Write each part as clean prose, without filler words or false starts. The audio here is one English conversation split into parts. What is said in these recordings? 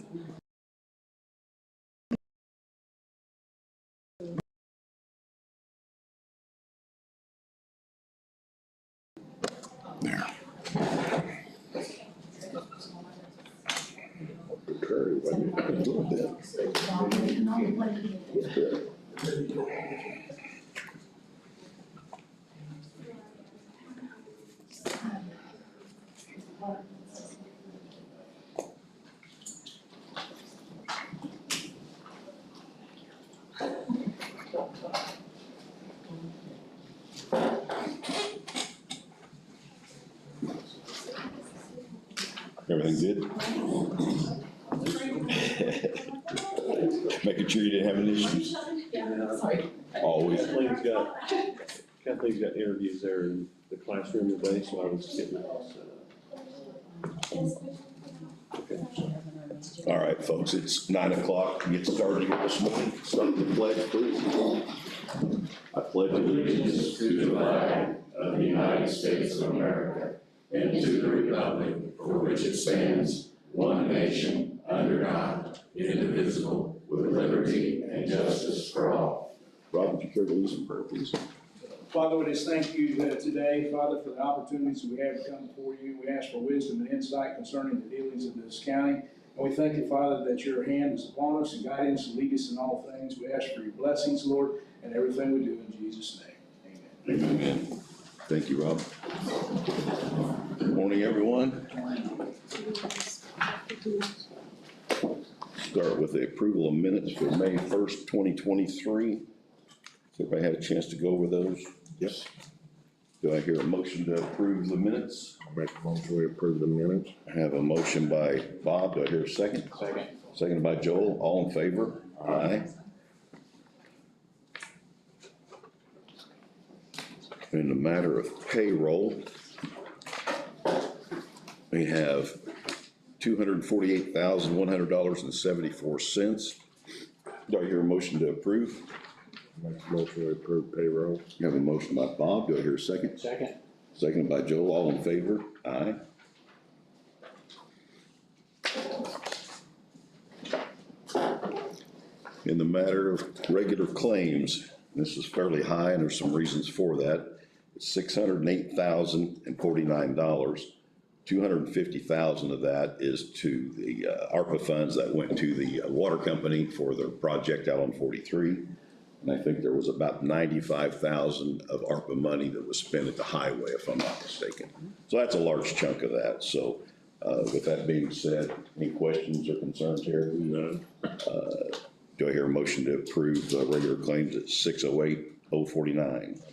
There. Everything good? Making sure you didn't have any issues. Always. Kathleen's got interviews there in the classroom today, so I was getting that. Okay. All right, folks, it's 9 o'clock. Get started here this morning. Start the pledge, please. I pledge allegiance to the flag of the United States of America and to the republic for which it stands, one nation, under God, indivisible, with liberty and justice for all. Rob, would you care to lead some prayer, please? Father, we just thank you today, Father, for the opportunities we have to come before you. We ask for wisdom and insight concerning the dealings of this county. And we thank you, Father, that your hand is upon us and guiding us and lead us in all things. We ask for your blessings, Lord, and everything we do in Jesus' name. Amen. Amen. Thank you, Rob. Good morning, everyone. Start with the approval of minutes for May 1st, 2023. Has everybody had a chance to go over those? Yes. Do I hear a motion to approve the minutes? I'll make a motion to approve the minutes. I have a motion by Bob. Do I hear a second? Second. Seconded by Joel. All in favor? Aye. In the matter of payroll, we have $248,100.74. Do I hear a motion to approve? Make a motion to approve payroll. You have a motion by Bob. Do I hear a second? Second. Seconded by Joel. All in favor? Aye. In the matter of regular claims, this is fairly high and there's some reasons for that. It's $608,049. $250,000 of that is to the ARPA funds that went to the water company for their project out on 43. And I think there was about $95,000 of ARPA money that was spent at the highway, if I'm not mistaken. So that's a large chunk of that. So with that being said, any questions or concerns here? None. Do I hear a motion to approve regular claims at $608,049? I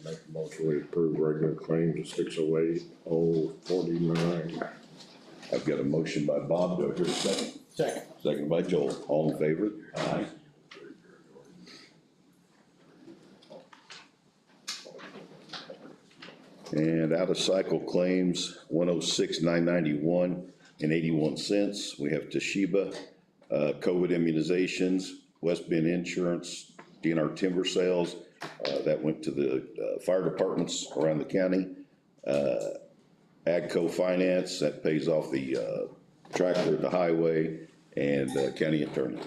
make a motion to approve regular claims at $608,049. I've got a motion by Bob. Do I hear a second? Second. Second by Joel. All in favor? Aye. And out of cycle claims, 106,991 and 81 cents. We have Toshiba, COVID immunizations, West Bend Insurance, DNR timber sales. That went to the fire departments around the county. Agco Finance, that pays off the tractor at the highway, and county attorney.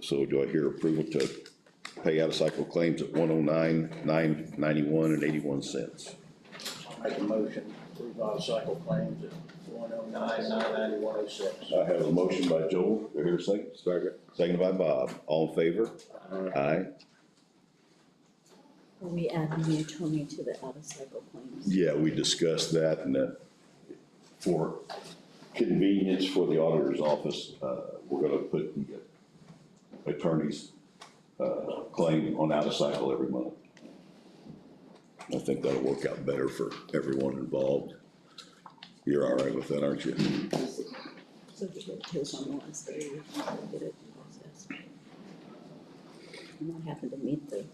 So do I hear approval to pay out of cycle claims at 109,991 and 81 cents? I'll make a motion to approve out of cycle claims at 109,991.06. I have a motion by Joel. Do I hear a second? Second. Seconded by Bob. All in favor? Aye. Are we adding the attorney to the out-of-cycle claims? Yeah, we discussed that, and for convenience for the auditor's office, we're gonna put the attorney's claim on out of cycle every month. I think that'll work out better for everyone involved. You're all right with that, aren't you? So just let it goes on the last day, we can get it processed. And what happened to meet the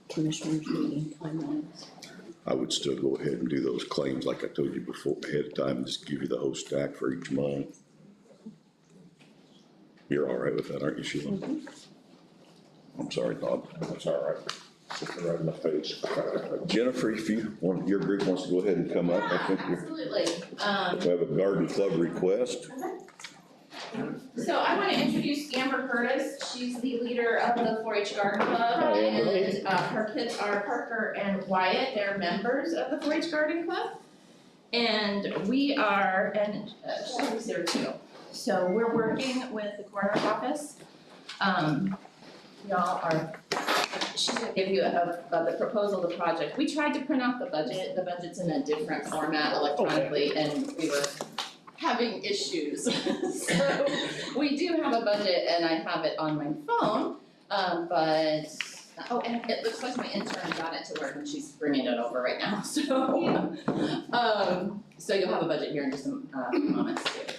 commissioners meeting timelines? I would still go ahead and do those claims like I told you before ahead of time, and just give you the whole stack for each month. You're all right with that, aren't you, Sheila? Mm-hmm. I'm sorry, Bob. That's all right. Sitting right in my face. Jennifer, if you want, your group wants to go ahead and come up, I think you're. Absolutely. We have a garden club request. So I want to introduce Amber Curtis. She's the leader of the 4-H Garden Club. Hi, Amber. And her kids are Parker and Wyatt. They're members of the 4-H Garden Club. And we are, and Shelby's there too. So we're working with the coroner's office. Y'all are, she's gonna give you the proposal, the project. We tried to print out the budget. The budget's in a different format electronically, and we were having issues. So we do have a budget, and I have it on my phone, but, oh, and it looks like my intern got it to work, and she's bringing it over right now, so. So you'll have a budget here in just a moment too.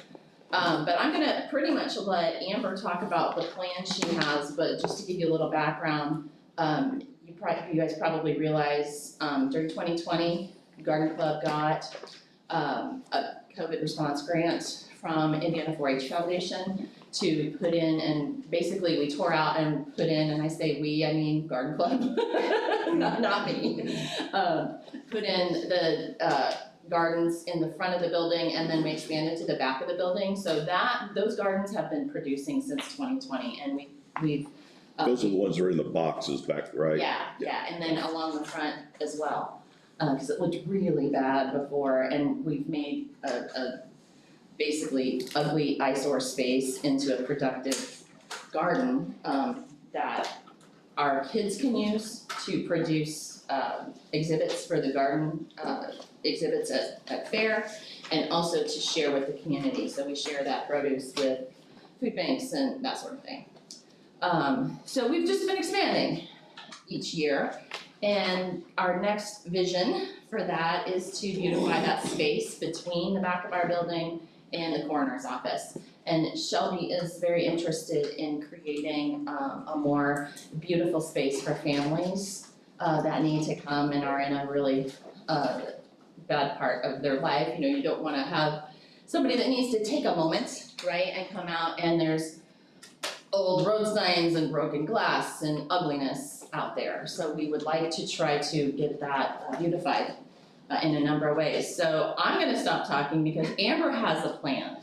But I'm gonna pretty much let Amber talk about the plan she has, but just to give you a little background, you guys probably realize, during 2020, Garden Club got, a COVID response grant from Indiana 4-H Foundation to put in, and basically we tore out and put in, and I say we, I mean Garden Club, not me. Put in the, gardens in the front of the building, and then we expanded to the back of the building, so those gardens have been producing since 2020, and we've Those are the ones that are in the boxes back, right? yeah, and then along the front as well, cause it looked really bad before, and we've made a basically ugly eyesore space into a productive garden, that our kids can use to produce, exhibits for the garden, exhibits at fair, and also to share with the community, so we share that produce with food banks and that sort of thing. So we've just been expanding each year, and our next vision for that is to beautify that space between the back of our building and the coroner's office. And Shelby is very interested in creating a more beautiful space for families that need to come and are in a really bad part of their life. You know, you don't wanna have somebody that needs to take a moment, right, and come out and there's old road signs and broken glass and ugliness out there. So we would like to try to get that beautified in a number of ways. So I'm gonna stop talking because Amber has a plan.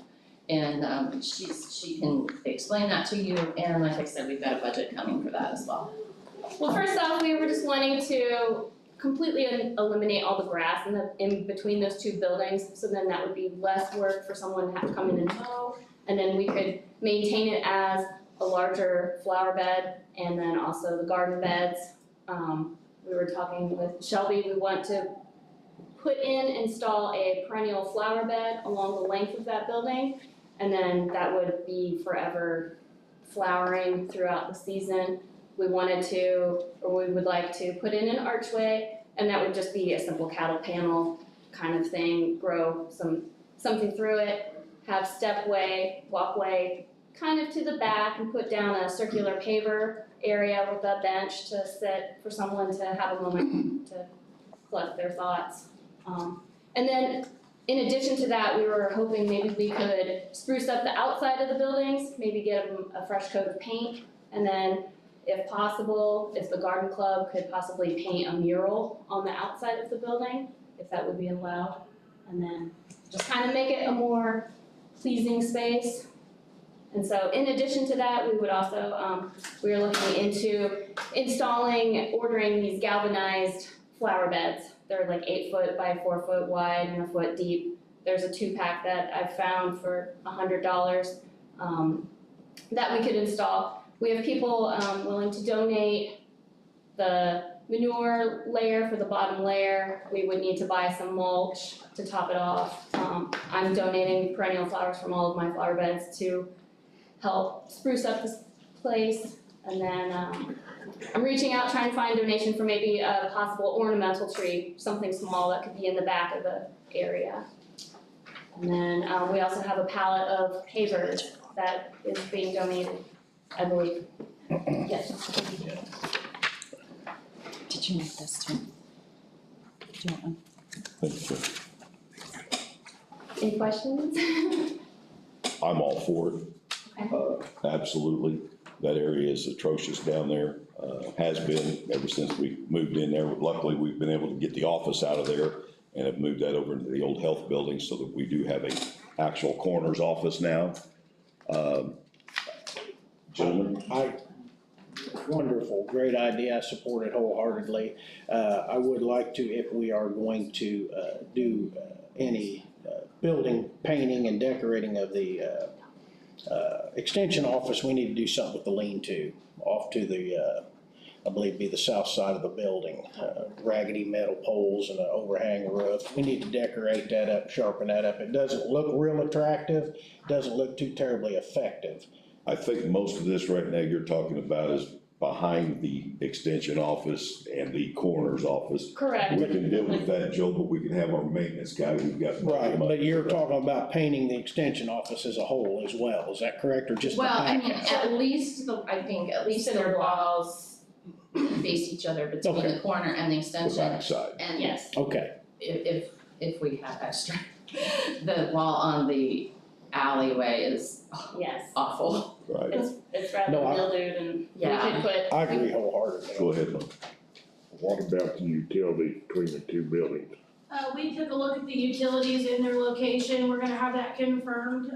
And she can explain that to you, and like I said, we've got a budget coming for that as well. Well, first off, we were just wanting to completely eliminate all the grass in between those two buildings, so then that would be less work for someone to have to come in and mow, and then we could maintain it as a larger flower bed, and then also the garden beds. We were talking with Shelby, we want to install a perennial flower bed along the length of that building, and then that would be forever flowering throughout the season. We wanted to, or we would like to put in an archway, and that would just be a simple cattle panel kind of thing, grow something through it, have stepway, walkway kind of to the back, and put down a circular paver area with a bench to sit for someone to have a moment to collect their thoughts. And then in addition to that, we were hoping maybe we could spruce up the outside of the buildings, maybe get them a fresh coat of paint, and then if possible, if the garden club could possibly paint a mural on the outside of the building, if that would be allowed, and then just kind of make it a more pleasing space. And so in addition to that, we would also, we are looking into ordering these galvanized flower beds. They're like 8 foot by 4 foot wide and a foot deep. There's a 2-pack that I found for $100 that we could install. We have people willing to donate the manure layer for the bottom layer. We would need to buy some mulch to top it off. I'm donating perennial flowers from all of my flower beds to help spruce up this place. And then I'm reaching out, trying to find a donation for maybe a possible ornamental tree, something small that could be in the back of the area. And then we also have a pallet of pavers that is being donated, I believe. Yes. Did you make this too? Do you want one? Thank you. Any questions? I'm all for it. Okay. Absolutely. That area is atrocious down there, has been ever since we moved in there. Luckily, we've been able to get the office out of there and have moved that over into the old health building so that we do have a actual coroner's office now. Gentlemen, Wonderful, great idea, I support it wholeheartedly. I would like to, if we are going to do any building painting and decorating of the extension office, we need to do something with the lean-to, off to the, I believe it'd be the south side of the building. Raggedy metal poles and an overhang roof. We need to decorate that up, sharpen that up. It doesn't look real attractive, doesn't look too terribly effective. I think most of this right now you're talking about is behind the extension office and the coroner's office. Correct. We can deal with that, Joe, but we can have our maintenance guy, we've got. Right, but you're talking about painting the extension office as a whole as well, is that correct, or just the Well, I back mean, half? at least the walls face each other between Okay. the corner and the The extension. backside. And Yes. Okay, if we have extra, the wall on the alleyway is Yes. awful. Right, It's rather No, I- mildewed and we Yeah. could put. I agree wholeheartedly. go ahead, Lynn. What about the utilities between the two buildings? We took a look at the utilities in their location, we're gonna have that confirmed,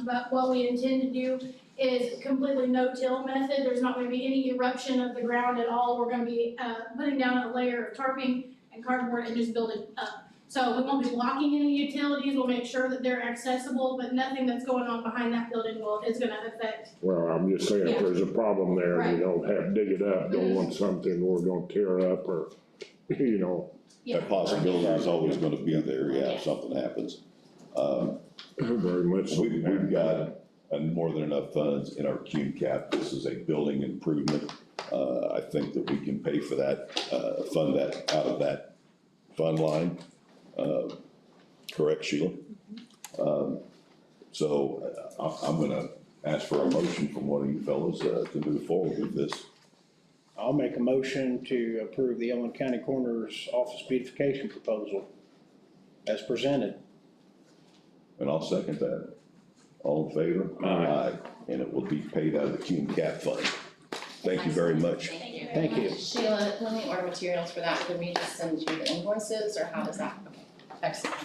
but what we intend to do is completely no-till method, there's not gonna be any eruption of the ground at all, we're gonna be, putting down a layer of tarping and cardboard and just build it up. So we won't be blocking any utilities, we'll make sure that they're accessible, but nothing that's going on behind that building is gonna affect. Well, I'm just saying, if Yeah. there's a problem there, Right. you don't have to dig it up, don't want something we're gonna tear up or, you know. That possibility is always gonna be there, yeah, if something happens. Very much so. We've got more than enough funds in our cume cap, this is a building improvement. I think that we can pay for that, fund that out of that fund line. Correct, Sheila? So I'm gonna ask for a motion from one of you fellows to move forward with this. I'll make a motion to approve the Owen County Coroner's Office beautification proposal as presented. And I'll second that. All in favor? Aye. And it will be paid out of the cume cap fund. Thank you very much. Thank you. Thank you. Sheila, when we order materials for that, do we just send you the invoices or how does that? Okay, excellent.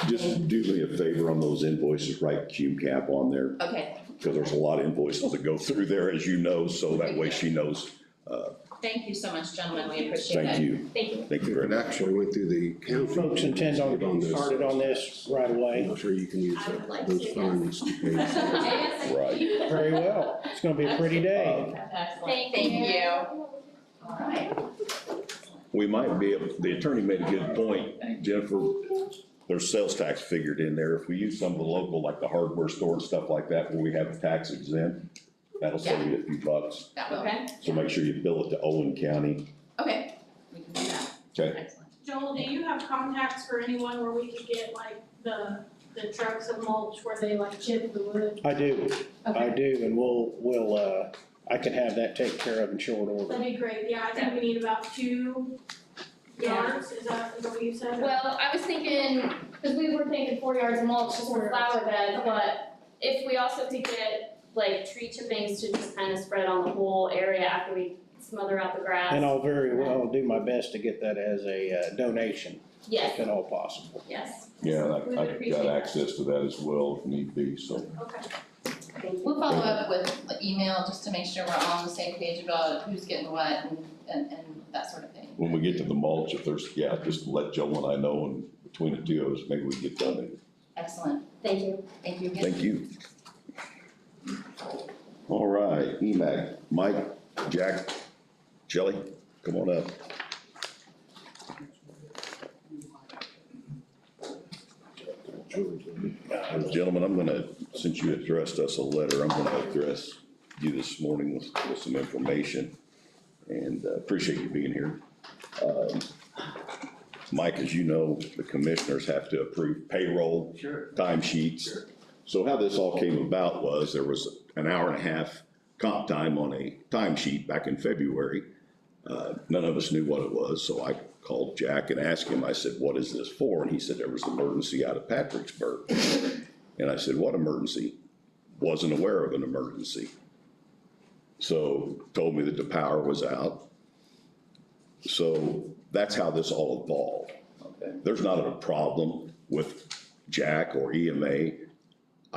Just do me a favor on those invoices, write cume cap on there, Okay, because there's a lot of invoices that go through there, as you know, so that way she knows. thank you so much, gentlemen, we appreciate it. Thank you. Thank you. Thank you very It much. actually went through the county. Folks intend on getting started on this right away. I'm sure you can use I would like those to, funds to pay. Right. Very well, it's gonna be a pretty day. Excellent, thank you. All right. We might be able, the attorney made a good point, Jennifer, there's sales tax figured in there. If we use some of the local, like the hardware store and stuff like that, where we have tax exempt, that'll save you a few bucks. That will, Okay. So make sure you bill it to Owen County. okay, we can do that, Okay. excellent. Joel, do you have contacts for anyone where we could get like the trucks of mulch where they like chip the wood? I do, Okay. and we'll, I can have that taken care of in short order. That'd be great, yeah, I think we need about 2 yards, is that what you said? Well, I was thinking, because we were thinking 4 yards of mulch just for flower bed, but if we also could get like tree chippings to just kind of spread on the whole area after we smother out the grass. And I'll very well do my best to get that as a donation, Yes, if at all possible. yes. Yeah, We would I've appreciate got that. access to that as well if need be, so. Okay. Thank you. We'll follow up with the email just to make sure we're all on the same page about who's getting what and that sort of thing. When we get to the mulch, if there's, yeah, just let Joe and I know, and between the two of us, maybe we can get done. Excellent, Thank you. thank you again. Thank you. All right, EMAC, Mike, Jack, Shelley, come on up. Gentlemen, I'm gonna, since you addressed us a letter, I'm gonna address you this morning with some information. And appreciate you being here. Mike, as you know, the commissioners have to approve payroll. Sure. Timesheets. Sure. So how this all came about was there was an hour and a half comp time on a timesheet back in February. None of us knew what it was, so I called Jack and asked him, I said, what is this for? And he said, there was an emergency out of Patricksburg. And I said, what emergency? Wasn't aware of an emergency. So told me that the power was out. So that's how this all evolved. Okay. There's not a problem with Jack or EMA.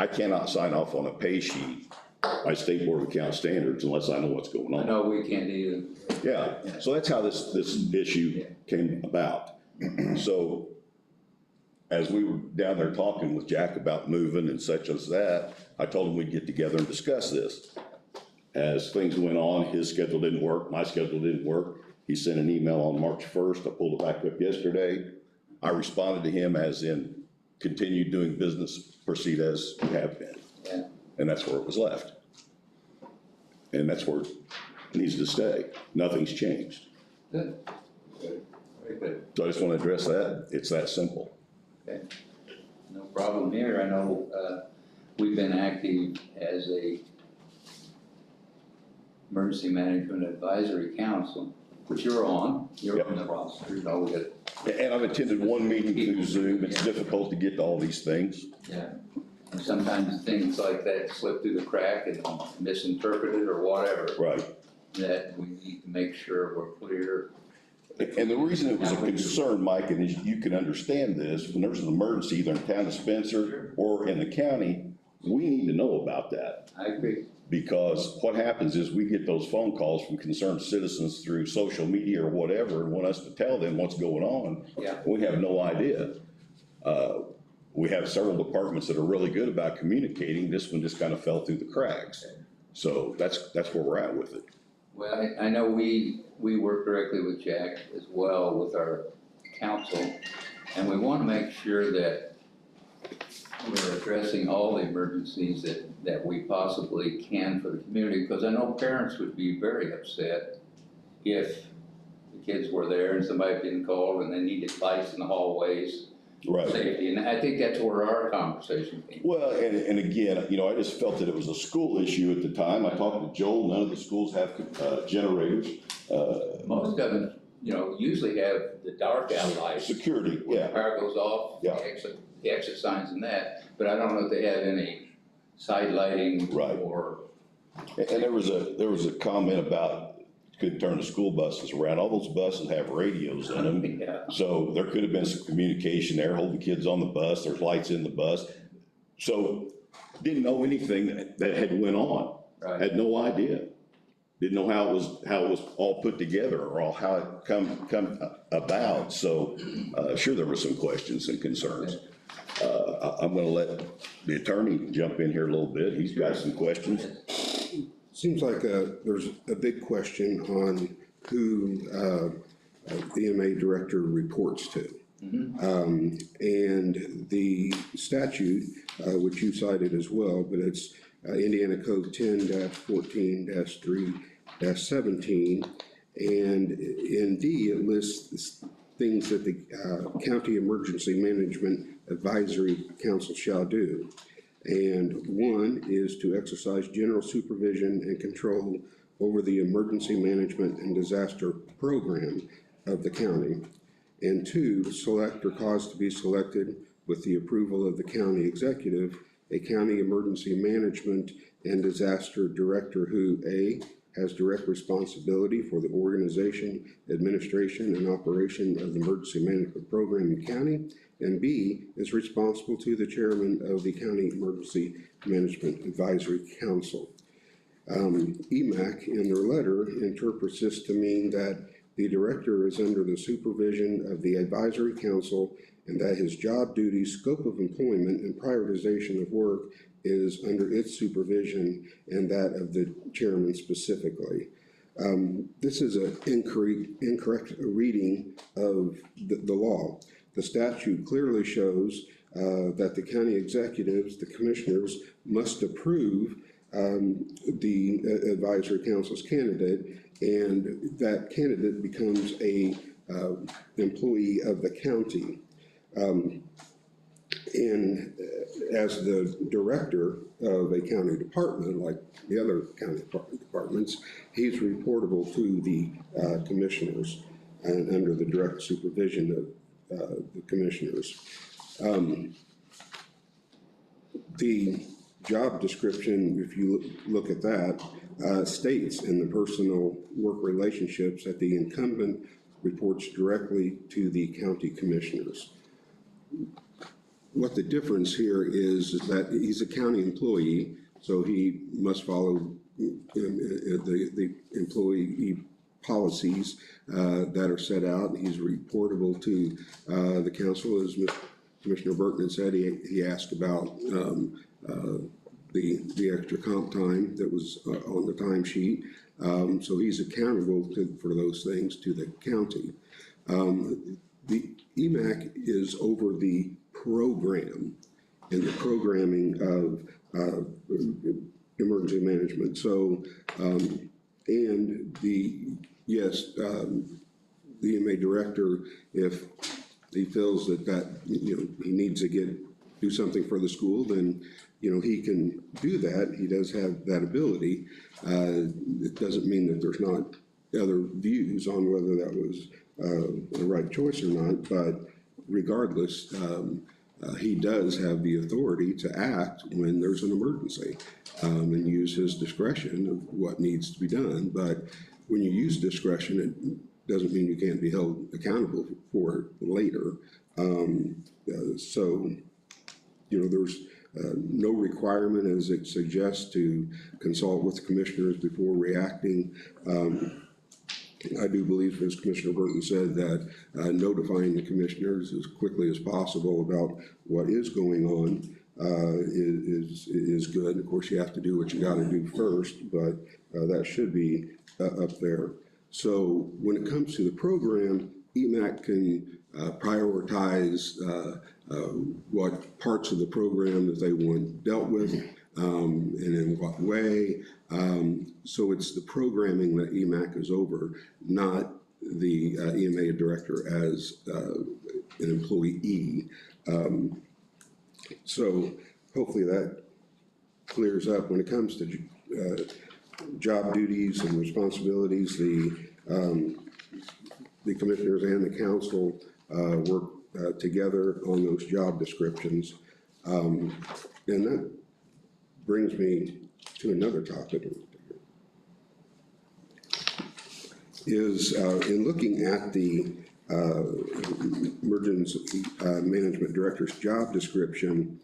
I cannot sign off on a pay sheet by State Board of Account standards unless I know what's going on. No, we can't either. Yeah, so that's how this issue came about. So as we were down there talking with Jack about moving and such as that, I told him we'd get together and discuss this. As things went on, his schedule didn't work, my schedule didn't work. He sent an email on March 1st. I pulled it back up yesterday. I responded to him as in, continue doing business, proceed as we have been. Yeah. And that's where it was left. And that's where it needs to stay. Nothing's changed. Good. Good. Very good. So I just want to address that. It's that simple. Okay. No problem here. I know, we've been active as a Emergency Management Advisory Council, which you're on the roster, you know, we got. And I've attended one meeting through Zoom. It's difficult to get to all these things. Yeah, and sometimes things like that slip through the crack and misinterpreted or whatever. Right. That we need to make sure we're clear. And the reason it was a concern, Mike, and you can understand this, when there's an emergency either in town of Spencer or in the county, we need to know about that. I agree. Because what happens is we get those phone calls from concerned citizens through social media or whatever and want us to tell them what's going on. Yeah. We have no idea. We have several departments that are really good about communicating. This one just kind of fell through the cracks. So that's where we're at with it. Well, I know we work directly with Jack as well with our council, and we want to make sure that we're addressing all the emergencies that we possibly can for the community, because I know parents would be very upset if the kids were there and somebody didn't call and they needed lights in the hallways. Right. Safety, and I think that's where our conversation came. Well, and again, you know, I just felt that it was a school issue at the time. I talked to Joel, none of the schools have generators. Most of them, you know, usually have the dark out lights. Security, When yeah. the power goes off, Yeah. the exit signs and that, but I don't know if they have any side lighting. Right. Or. And there was a comment about couldn't turn the school buses around. All those buses have radios in them. Yeah. So there could have been some communication there, hold the kids on the bus, there's lights in the bus. So didn't know anything that had went on. Right. Had no idea. Didn't know how it was all put together or all how it come about. So, sure, there were some questions and concerns. I'm gonna let the attorney jump in here a little bit. He's got some questions. Seems like there's a big question on who the EMA director reports to. And the statute, which you cited as well, but it's Indiana Code 10-14-3-17. And in D, it lists things that the County Emergency Management Advisory Council shall do. And one is to exercise general supervision and control over the emergency management and disaster program of the county. And two, select or cause to be selected with the approval of the county executive, a county emergency management and disaster director who A, has direct responsibility for the organization, administration, and operation of the emergency management program in the county, and B, is responsible to the chairman of the County Emergency Management Advisory Council. EMAC, in their letter, interprets this to mean that the director is under the supervision of the advisory council and that his job duties, scope of employment, and prioritization of work is under its supervision and that of the chairman specifically. This is an incorrect reading of the law. The statute clearly shows that the county executives, the commissioners, must approve the advisory council's candidate, and that candidate becomes a employee of the county. And as the director of a county department, like the other county departments, he's reportable to the commissioners and under the direct supervision of the commissioners. The job description, if you look at that, states in the personal work relationships that the incumbent reports directly to the county commissioners. what the difference here is that he's a county employee, so he must follow the employee policies that are set out. He's reportable to the council, as Commissioner Burton had said. He asked about the extra comp time that was on the timesheet. So he's accountable for those things to the county. The EMAC is over the program and the programming of emergency management. So, and the EMA director, if he feels that he needs to do something for the school, then he can do that. He does have that ability. It doesn't mean that there's not other views on whether that was the right choice or not, but regardless, he does have the authority to act when there's an emergency and use his discretion of what needs to be done. But when you use discretion, it doesn't mean you can't be held accountable for it later. So, there's no requirement, as it suggests, to consult with the commissioners before reacting. I do believe, as Commissioner Burton said, that notifying the commissioners as quickly as possible about what is going on is good. Of course, you have to do what you got to do first, but that should be up there. So when it comes to the program, EMAC can prioritize what parts of the program that they want dealt with and in what way. So it's the programming that EMAC is over, not the EMA director as an employee. So hopefully that clears up. When it comes to job duties and responsibilities, the commissioners and the council work together on those job descriptions. And that brings me to another topic, is in looking at the emergency management director's job description,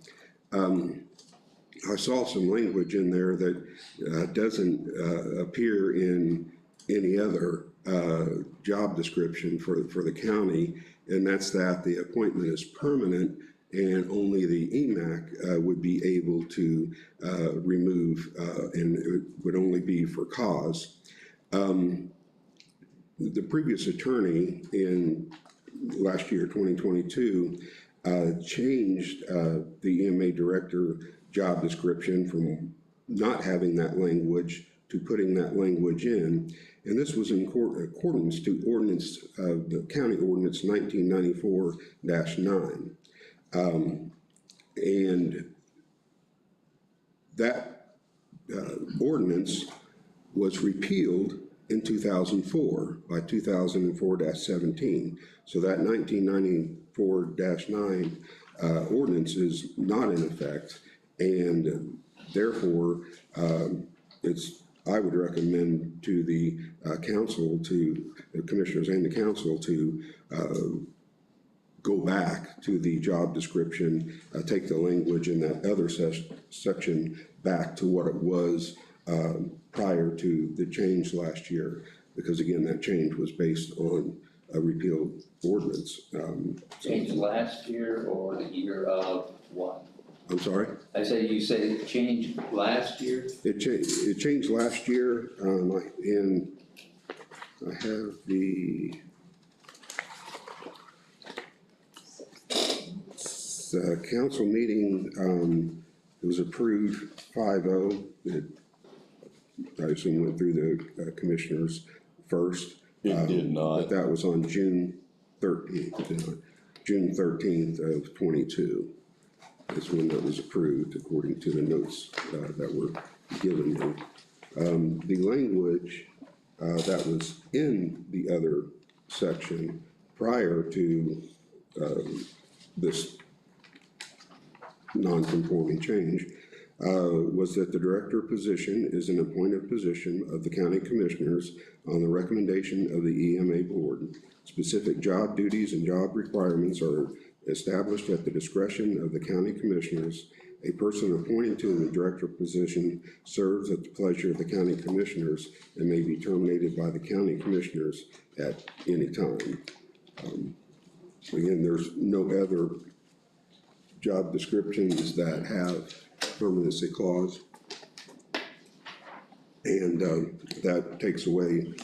I saw some language in there that doesn't appear in any other job description for the county, and that's that the appointment is permanent and only the EMAC would be able to remove, and it would only be for cause. The previous attorney in last year, 2022, changed the EMA director job description from not having that language to putting that language in. And this was in accordance to ordinance, the county ordinance 1994-9. And that ordinance was repealed in 2004 by 2004-17. So that 1994-9 ordinance is not in effect, and therefore I would recommend to the council, to the commissioners and the council, to go back to the job description, take the language in that other section back to what it was prior to the change last year, because again, that change was based on a repealed ordinance. Changed last year or the year of what? I'm sorry? I say, you say it changed last year? It changed last year, and I have the council meeting, it was approved 5-0. It, I assume, went through the commissioners first. It did not. But that was on June 13th, June 13th of 22. Is when that was approved, according to the notes that were given me. The language that was in the other section prior to this non-conforming change was that the director position is an appointed position of the county commissioners on the recommendation of the EMA board. Specific job duties and job requirements are established at the discretion of the county commissioners. A person appointed to the director position serves at the pleasure of the county commissioners and may be terminated by the county commissioners at any time. Again, there's no other job descriptions that have permanency clause. And that takes away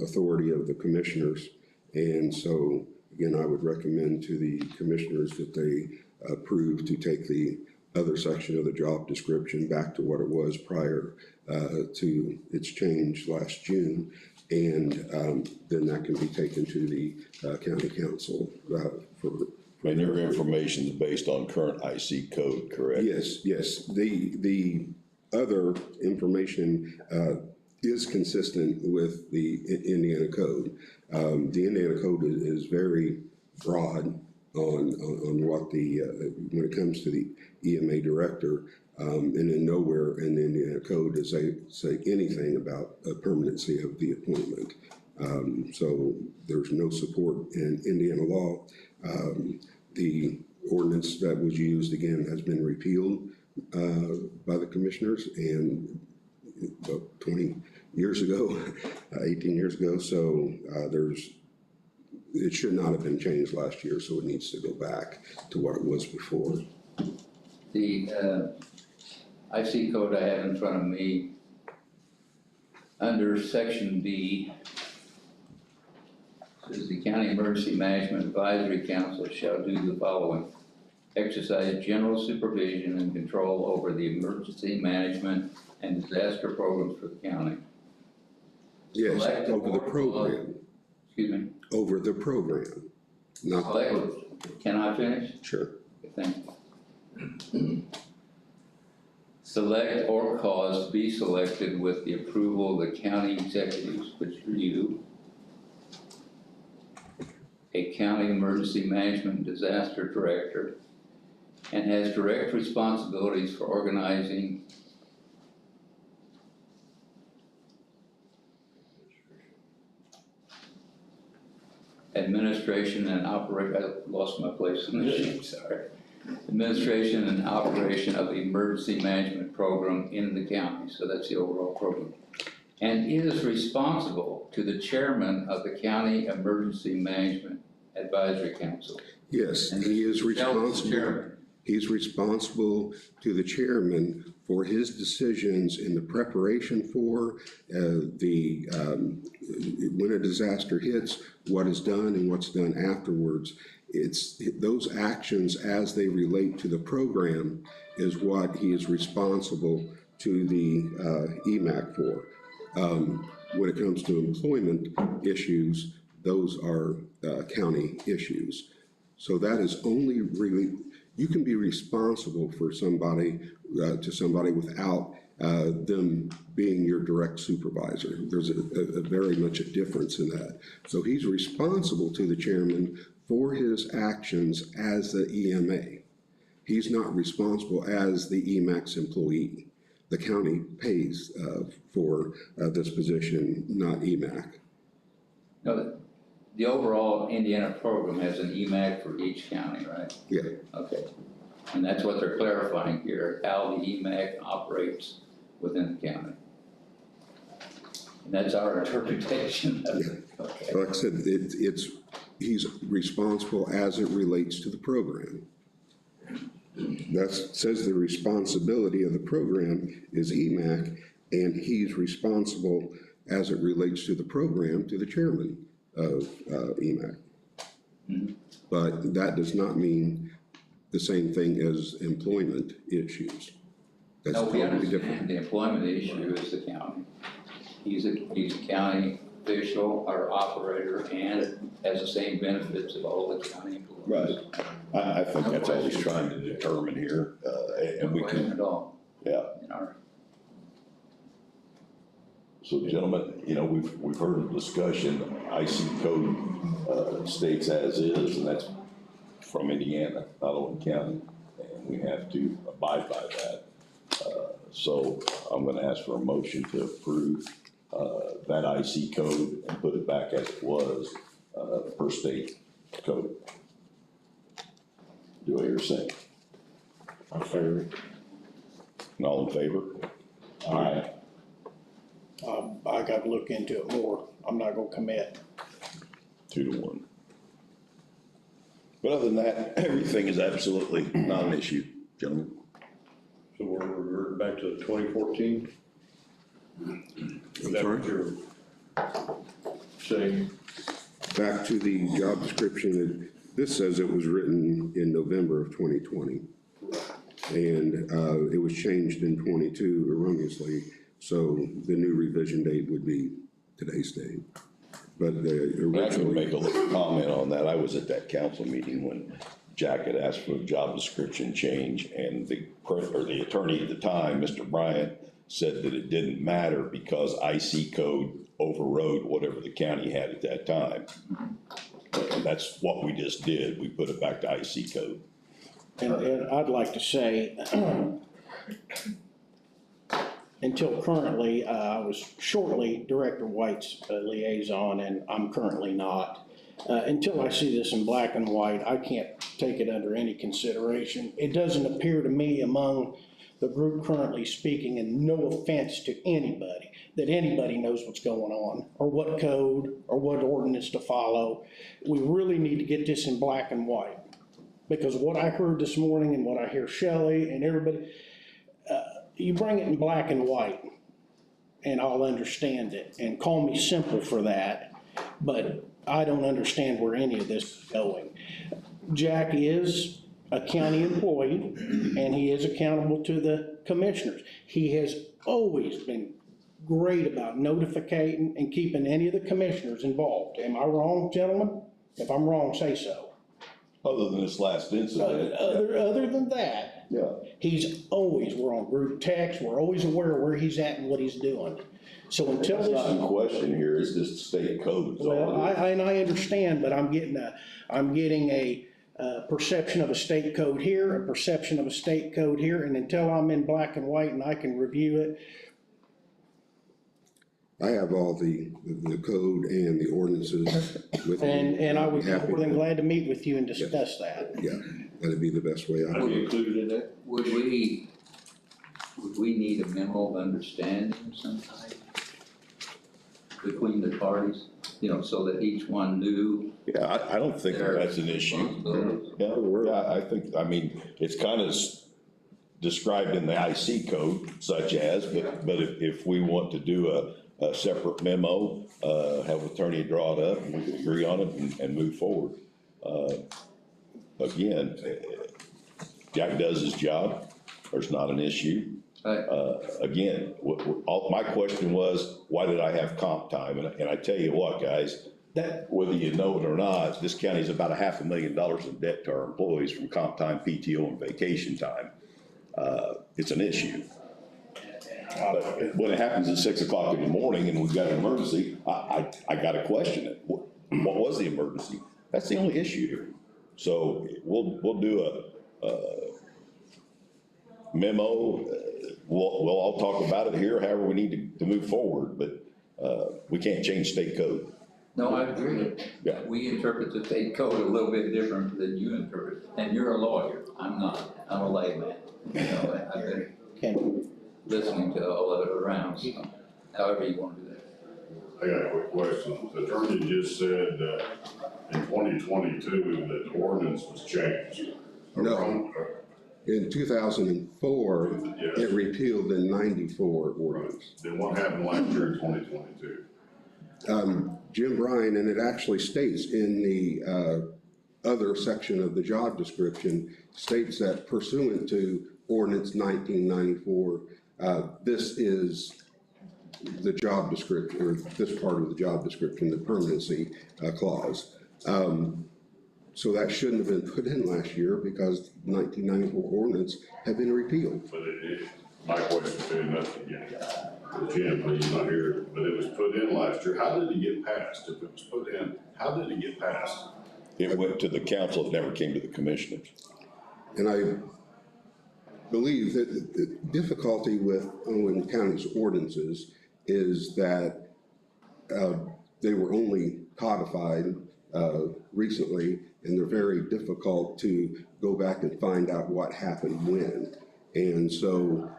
authority of the commissioners. And so, again, I would recommend to the commissioners that they approve to take the other section of the job description back to what it was prior to its change last June. And then that can be taken to the county council for. And your information is based on current IC code, correct? Yes, yes. The other information is consistent with the Indiana code. The Indiana code is very broad on what the, when it comes to the EMA director, and in nowhere in the Indiana code does they say anything about a permanency of the appointment. So there's no support in Indiana law. The ordinance that was used, again, has been repealed by the commissioners and about 20 years ago, 18 years ago. So it should not have been changed last year, so it needs to go back to what it was before. The IC code I have in front of me, under section B, says the County Emergency Management Advisory Council shall do the following: exercise general supervision and control over the emergency management and disaster programs for the county. Yes, Select over the program. Excuse me? Over the program, not the. Select, can I finish? Sure. Thank you. Select or cause to be selected with the approval of the county executives, which are you, a county emergency management disaster director, and has direct responsibilities for organizing administration and operate, I lost my place in the sheet, sorry. Administration and operation of the emergency management program in the county, so that's the overall program. And is responsible to the chairman of the County Emergency Management Advisory Council. Yes, he is responsible. He's responsible to the chairman for his decisions in the preparation for when a disaster hits, what is done and what's done afterwards. It's those actions as they relate to the program is what he is responsible to the EMAC for. When it comes to employment issues, those are county issues. So that is only really, you can be responsible for somebody, to somebody without them being your direct supervisor. There's a very much a difference in that. So he's responsible to the chairman for his actions as the EMA. He's not responsible as the EMAC's employee. The county pays for this position, not EMAC. No, the overall Indiana program has an EMAC for each county, right? Yeah. Okay. And that's what they're clarifying here, how the EMAC operates within the county. And that's our interpretation of it. Okay. Like I said, he's responsible as it relates to the program. That says the responsibility of the program is EMAC, and he's responsible as it relates to the program to the chairman of EMAC. Mm-hmm. But that does not mean the same thing as employment issues. That's No, we totally understand different. the employment issue is the county. He's a county official or operator and has the same benefits of all the county employees. Right. I think that's all he's trying to determine here, and we No question can, at all. yeah. In our, So gentlemen, you know, we've heard of discussion, IC code states as is, and that's from Indiana, not Owen County, and we have to abide by that. So I'm gonna ask for a motion to approve that IC code and put it back as it was per state code. Do I hear a second? I favor. And all in favor? Aye. I gotta look into it more. I'm not gonna commit. 2-1. But other than that, everything is absolutely not an issue, gentlemen. So we're reverting back to 2014? Is that what you're saying? Back to the job description, this says it was written in November of 2020. And it was changed in 22 erroneously, so the new revision date would be today's date. But the I can make a originally, little comment on that. I was at that council meeting when Jack had asked for a job description change, and the attorney at the time, Mr. Bryant, said that it didn't matter because IC code overrode whatever the county had at that time. And that's what we just did. We put it back to IC code. And I'd like to say, until currently, I was shortly Director White's liaison, and I'm currently not. Until I see this in black and white, I can't take it under any consideration. It doesn't appear to me among the group currently speaking, and no offense to anybody, that anybody knows what's going on, or what code, or what ordinance to follow. We really need to get this in black and white. Because what I heard this morning and what I hear Shelley and everybody, you bring it in black and white and I'll understand it, and call me simple for that, but I don't understand where any of this is going. Jack is a county employee and he is accountable to the commissioners. He has always been great about notifying and keeping any of the commissioners involved. Am I wrong, gentlemen? If I'm wrong, say so. Other than this last incident. Other than that, Yeah. he's always, we're on group text, we're always aware of where he's at and what he's doing. So until That's not in this, question here, it's just state code. well, I understand, but I'm getting a perception of a state code here, a perception of a state code here, and until I'm in black and white and I can review it. I have all the code and the ordinances with me. And I would be Happy more than to- glad to meet with you and discuss that. Yeah, that'd be the best way. Are we included in that? Would we need a memo of understanding of some type between the parties, you know, so that each one knew Yeah, I don't think their that's an issue. responsibilities? Yeah, I think, I mean, it's kind of described in the IC code such as, but if we want to do a separate memo, have attorney draw it up, and we can agree on it and move forward. Again, Jack does his job, there's not an issue. Again, my question was, why did I have comp time? And I tell you what, guys, whether you know it or not, this county's about $500,000 in debt to our employees from comp time, PTO, and vacation time. It's an issue. But when it happens at 6 o'clock in the morning and we've got an emergency, I gotta question it. What was the emergency? That's the only issue here. So we'll do a memo. We'll all talk about it here, however we need to move forward, but we can't change state code. No, I agree. Yeah. We interpret the state code a little bit different than you interpret, and you're a lawyer. I'm not. I'm a layman. You know, I've been Can, listening to all of it around, so however you want to do that. I got a quick question. The attorney just said that in 2022 that the ordinance was changed. No. In 2004, Yes. it repealed the 94 ordinance. Then what happened last year in 2022? Jim Bryan, and it actually states in the other section of the job description, states that pursuant to ordinance 1994, this is the job description, or this part of the job description, the permanency clause. So that shouldn't have been put in last year because 1994 ordinance had been repealed. But my question to you, nothing yet. Jim, he's not here, but it was put in last year. How did it get passed? If it was put in, how did it get passed? It went to the council, it never came to the commissioners. And I believe that the difficulty with Owen County's ordinances is that they were only codified recently, and they're very difficult to go back and find out what happened when. And so,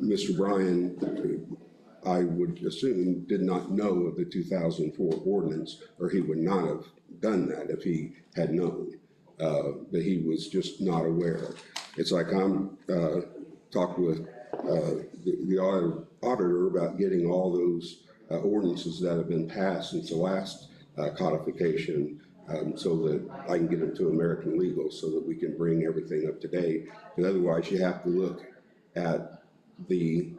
Mr. Bryan, I would assume, did not know of the 2004 ordinance, or he would not have done that if he had known. But he was just not aware. It's like I'm talking with the auditor about getting all those ordinances that have been passed since the last codification, so that I can get them to American Legal so that we can bring everything up to date. Because otherwise you have to look at the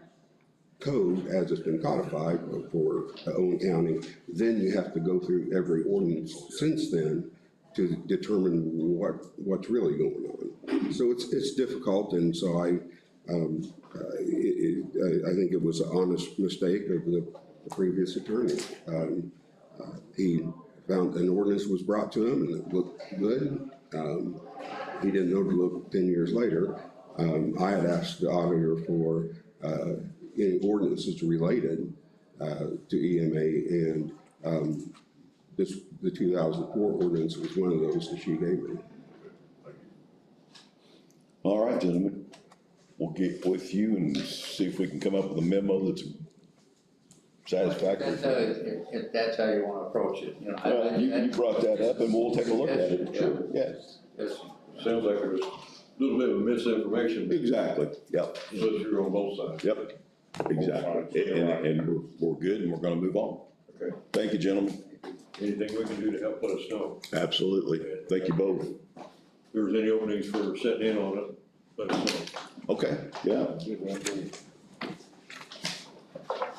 code as it's been codified for Owen County. Then you have to go through every ordinance since then to determine what's really going on. So it's difficult, and so I think it was an honest mistake of the previous attorney. He found an ordinance was brought to him and it looked good. He didn't know to look 10 years later. I had asked the auditor for any ordinances related to EMA, and the 2004 ordinance was one of those that she gave me. All right, gentlemen, we'll get with you and see if we can come up with a memo that's satisfactory. If that's how you wanna approach it, you know. You brought that up and we'll take a look at it. Sure. Yes, Yes. Sounds like there was a little bit of misinformation, exactly, yep, but you're on both sides. yep, exactly. And we're good and we're gonna move on. Okay. Thank you, gentlemen. Anything we can do to help let us know. Absolutely. Thank you both. If there's any openings for sitting in on it, let us know. Okay, yeah.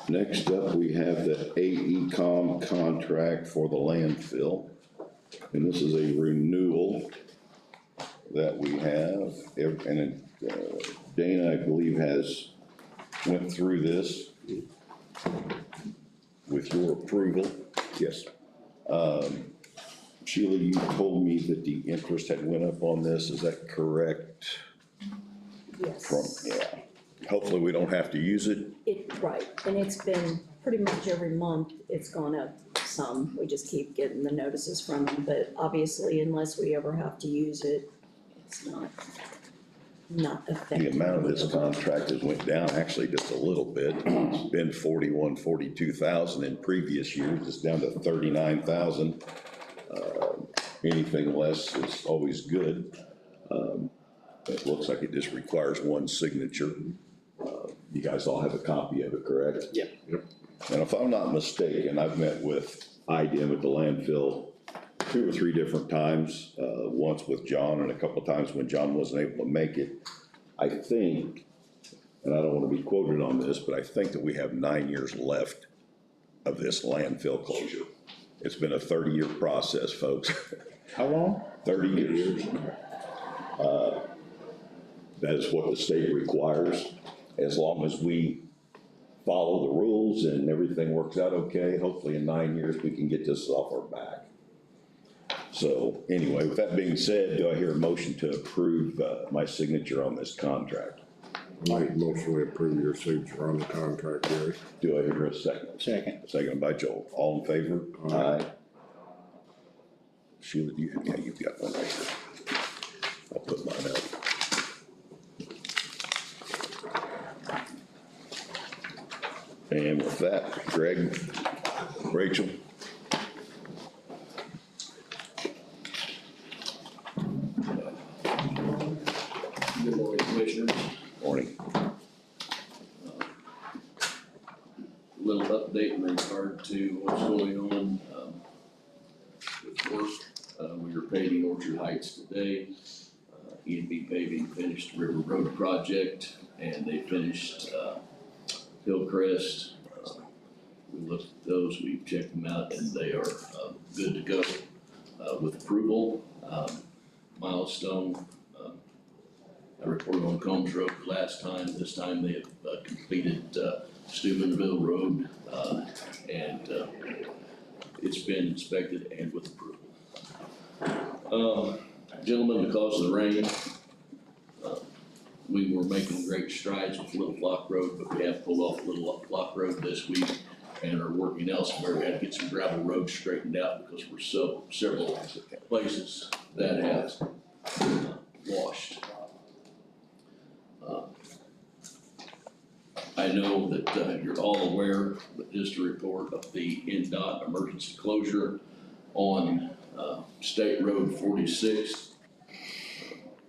Next up, we have the AECom contract for the landfill. And this is a renewal that we have. And Dana, I believe, has went through this with your approval. Yes. Sheila, you told me that the interest had went up on this. Is that correct? Yes. Yeah. Hopefully we don't have to use it. Right, and it's been pretty much every month, it's gone up some, we just keep getting the notices from them, but obviously unless we ever have to use it, it's not affecting. The amount of this contract has went down actually just a little bit. It's been 42,000 in previous years. It's down to 39,000. Anything less is always good. It looks like it just requires one signature. You guys all have a copy of it, correct? Yeah. Yep. And if I'm not mistaken, I've met with IDM at the landfill 2 or 3 different times, once with John and a couple of times when John wasn't able to make it. I think, and I don't want to be quoted on this, but I think that we have 9 years left of this landfill closure. It's been a 30-year process, folks. How long? 30 years. That is what the state requires. As long as we follow the rules and everything works out okay, hopefully in 9 years we can get this off our back. So anyway, with that being said, do I hear a motion to approve my signature on this contract? Make motion to approve your signature on the contract, Gary. Do I hear a second? Second. Second by Joel. All in favor? Aye. Sheila, you've got one right here. I'll put mine out. And with that, Greg, Rachel. Good morning, Commissioners. Morning. Little update in regard to what's going on with work. We are paving Orchard Heights today. E&B Paving finished River Road project, and they finished Hillcrest. We looked at those, we checked them out, and they are good to go with approval. Milestone, I reported on Combs Road last time. This time they have completed Steubenville Road, and it's been inspected and with approval. Gentlemen, because of the rain, we were making great strides with Little Flock Road, but we have pulled off Little Flock Road this week and are working working elsewhere. We had to get some gravel roads straightened out because we're several places that have washed. I know that you're all aware, but just a report of the NDOT emergency closure on State Road 46.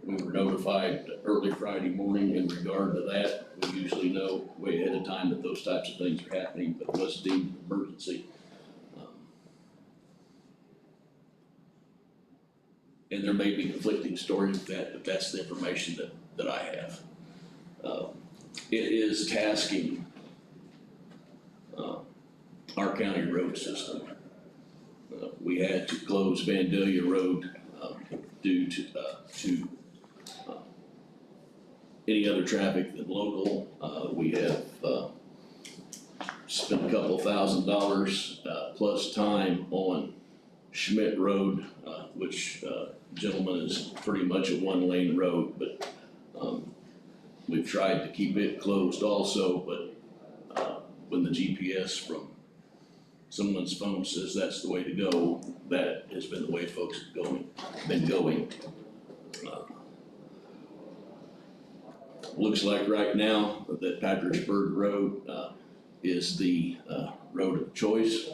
We were notified early Friday morning in regard to that. We usually know way ahead of time that those types of things are happening, but it was deemed an emergency. And there may be conflicting stories with that, but that's the information that I have. It is tasking our county road system. We had to close Vandalia Road due to any other traffic than local. We have spent a couple $1,000 plus time on Schmidt Road, which gentleman is pretty much a one-lane road, but we've tried to keep it closed also, but when the GPS from someone's phone says that's the way to go, that has been the way folks have been going. Looks like right now that Patricksburg Road is the road of choice.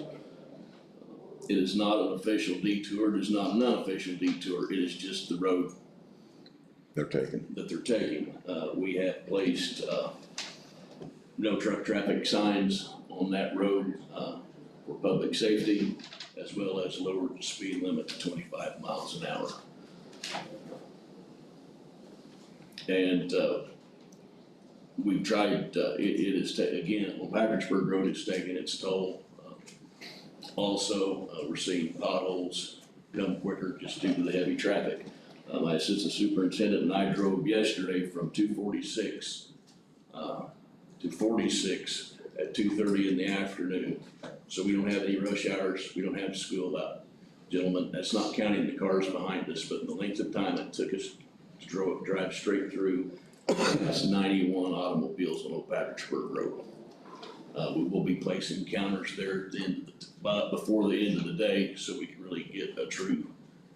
It is not an official detour, it is not an unofficial detour, it is just the road They're taking. that they're taking. We have placed no truck traffic signs on that road for public safety, as well as lowered the speed limit to 25 miles an hour. And we've tried, it is, again, on Patricksburg Road, it's taking its toll. Also, we're seeing potholes come quicker just due to the heavy traffic. My assistant superintendent and I drove yesterday from 246 to 46 at 2:30 in the afternoon. So we don't have any rush hours, we don't have school out. Gentlemen, that's not counting the cars behind us, but the length of time it took us to drive straight through, that's 91 automobiles on Old Patricksburg Road. We will be placing counters there at the end of before the end of the day, so we can really get a true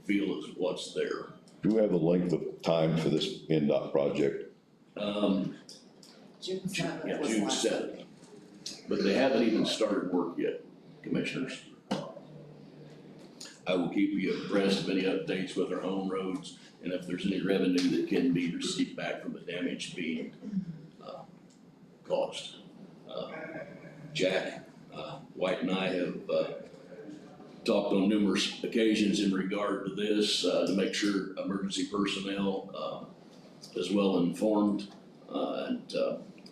feel of what's there. Do we have the length of time for this NDOT project? June 7th Yeah, was June last. 7th. But they haven't even started work yet, commissioners. I will keep you abreast of any updates with our home roads, and if there's any revenue that can be received back from the damage being caused. Jack White and I have talked on numerous occasions in regard to this, to make sure emergency personnel is well informed. And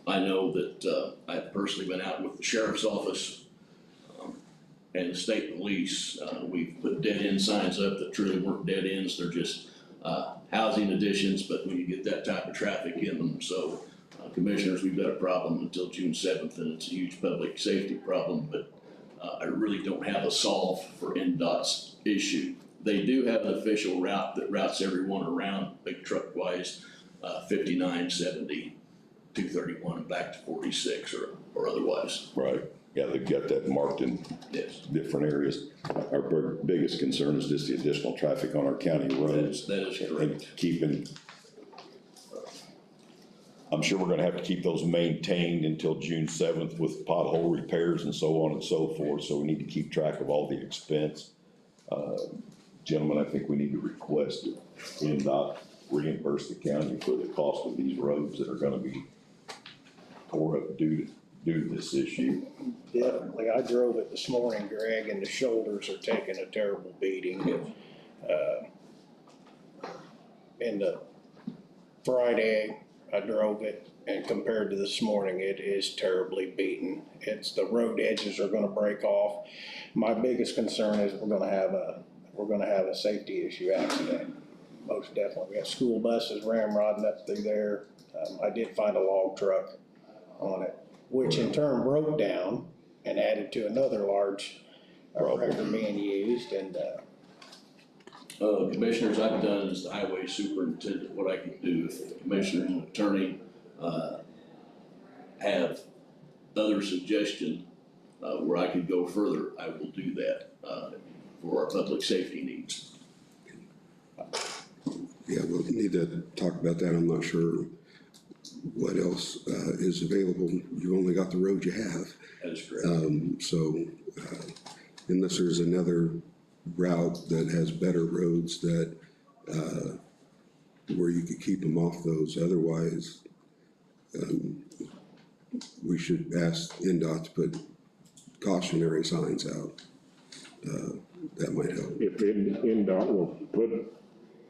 I know that I've personally been out with the sheriff's office and the state police. We've put dead end signs up that truly weren't dead ends, they're just housing additions, but when you get that type of traffic in them, so commissioners, we've got a problem until June 7th, and it's a huge public safety problem, but I really don't have a solve for NDOT's issue. They do have an official route that routes everyone around, big truck wise, 59, 70, 231, and back to 46 or otherwise. Right, yeah, they've got that marked in Yes, different areas. Our biggest concern is just the additional traffic on our county roads. that is And correct. keeping, I'm sure we're gonna have to keep those maintained until June 7th with pothole repairs and so on and so forth, so we need to keep track of all the expense. Gentlemen, I think we need to request that NDOT reimburse the county for the cost of these roads that are gonna be tore up due to this issue. Definitely, I drove it this morning, Greg, and the shoulders are taking a terrible beating. And the Friday, I drove it, and compared to this morning, it is terribly beaten. It's, the road edges are gonna break off. My biggest concern is we're gonna have a safety issue accident, most definitely. We got school buses ramrodding up through there. I did find a log truck on it, which in turn broke down and added to another large record being used, and Commissioners, I've done as the highway superintendent what I can do. If the commissioners and attorney have other suggestion, where I could go further, I will do that, for our public safety needs. Yeah, we'll need to talk about that. I'm not sure what else is available. You've only got the road you have. That is correct. So unless there's another route that has better roads that, where you could keep them off those, otherwise, we should ask NDOT to put cautionary signs out. That might help. If NDOT will put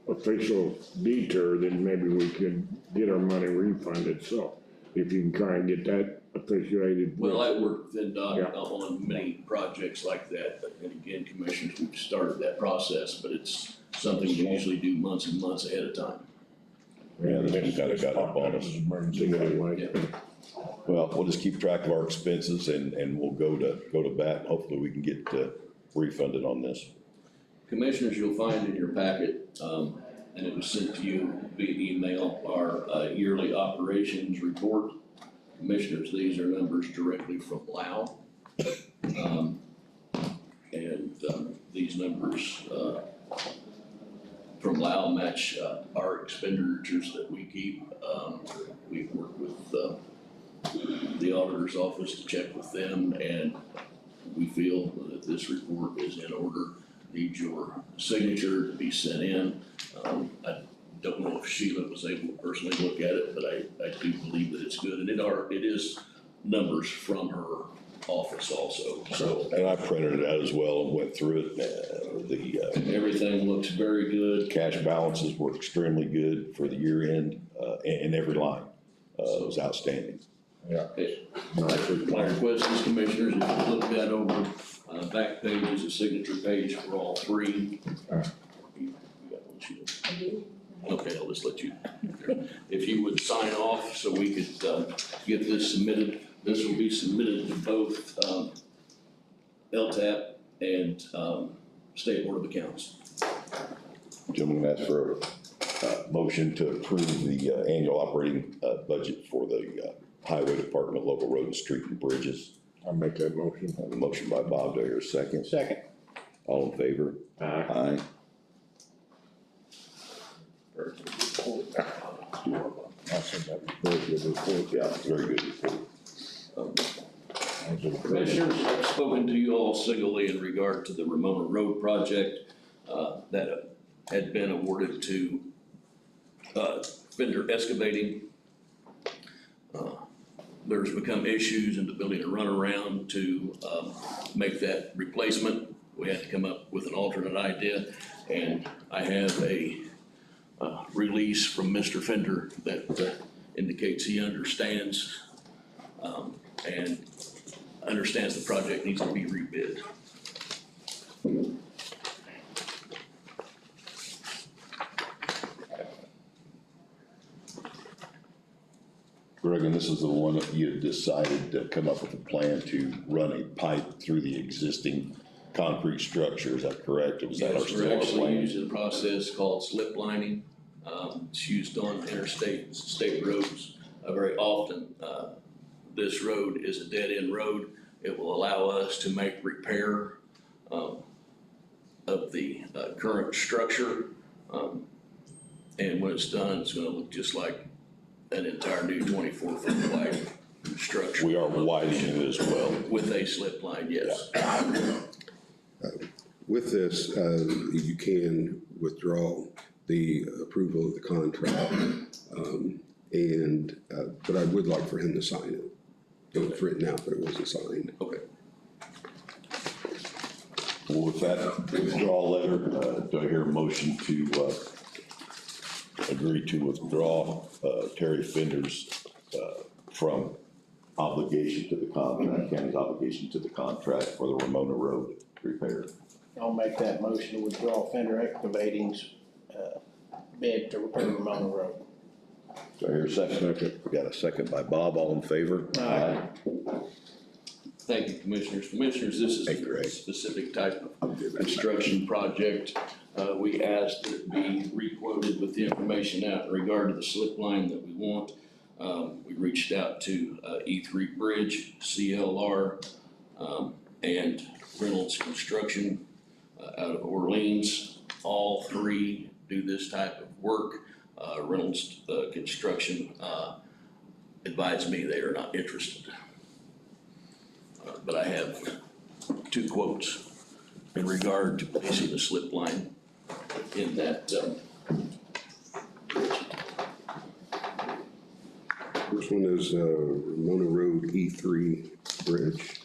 official detour, then maybe we could get our money refunded, so if you can try and get that officiated. Well, I work with NDOT on many projects like that, and again, commissioners, we've started that process, but it's something we usually do months and months ahead of time. Yeah, this kind of got up on us. Emergency anyway. Yeah. Well, we'll just keep track of our expenses and we'll go to bat. Hopefully we can get refunded on this. Commissioners, you'll find in your packet, and it was sent to you via email, our yearly operations report. Commissioners, these are numbers directly from Lao. These numbers from Lao match our expenditures that we keep. We've worked with the auditor's office to check with them, and we feel that this report is in order. Needs your signature to be sent in. I don't know if Sheila was able to personally look at it, but I do believe that it's good, and it is numbers from her office also, so. And I printed it out as well and went through it. Everything looks very good. Cash balances were extremely good for the year end, and every line, was outstanding. Yeah. My request is, commissioners, if you look that over, back page is a signature page for all three. You got one, Sheila? Okay, I'll just let you. If you would sign off so we could get this submitted. This will be submitted to both LTAP and State Board of Accounts. Gentlemen, ask for a motion to approve the annual operating budget for the Highway Department, Local Road and Street and Bridges. I'll make that motion. A motion by Bob, do I hear a second? Second. All in favor? Aye. I'll send that report, good report. Yeah, very good report. Commissioners, I've spoken to you all singly in regard to the Ramona Road project that had been awarded to Fender Excavating. There's become issues in the building a runaround to make that replacement. We had to come up with an alternate idea, and I have a release from Mr. Fender that indicates he understands and understands the project needs to be rebid. Greg, and this is the one that you had decided to come up with a plan to run a pipe through the existing concrete structure, is that correct? Or was that our Yes, still we're our actually plan? using a process called slip lining. It's used on interstate and state roads very often. This road is a dead-end road. It will allow us to make repair of the current structure. And when it's done, it's gonna look just like an entire new 24-foot wide structure. We are widening it as well. With a slip line, yes. With this, you can withdraw the approval of the contract. But I would like for him to sign it. It was written out, but it wasn't signed. Okay. Well, with that withdrawal letter, do I hear a motion to agree to withdraw Terry Fender's from obligation to the contract, county's obligation to the contract for the Ramona Road repair? I'll make that motion to withdraw Fender Excavating's bid to repair Ramona Road. Do I hear a second? Second. We got a second by Bob, all in favor? Aye. Thank you, Commissioners. Commissioners, this is Hey, a Greg. specific type of construction project. We asked that it be re-quoted with the information out in regard to the slip line that we want. We reached out to E3 Bridge, CLR, and Reynolds Construction out of Orleans. All three do this type of work. Reynolds Construction advised me they are not interested. But I have 2 quotes in regard to placing a slip line in that First one is Ramona Road E3 bridge.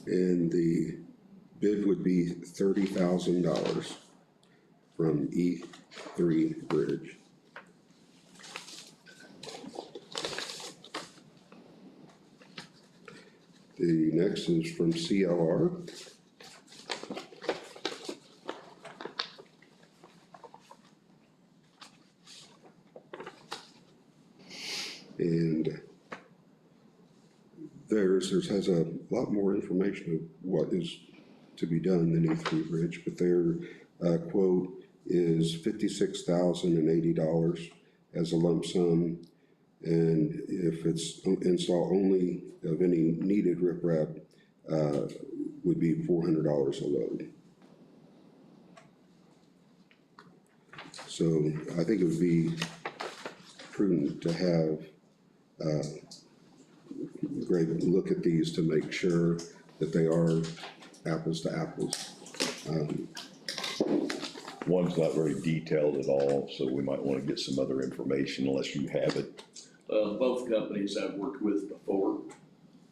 And the bid would be $30,000 from E3 bridge. The next is from CLR. And theirs has a lot more information of what is to be done than E3 Bridge, but their quote is $56,080 as a lump sum. And if it's install only of any needed riprap, would be $400 a load. So I think it would be prudent to have Greg look at these to make sure that they are apples to apples. One's not very detailed at all, so we might want to get some other information unless you have it. both companies I've worked with before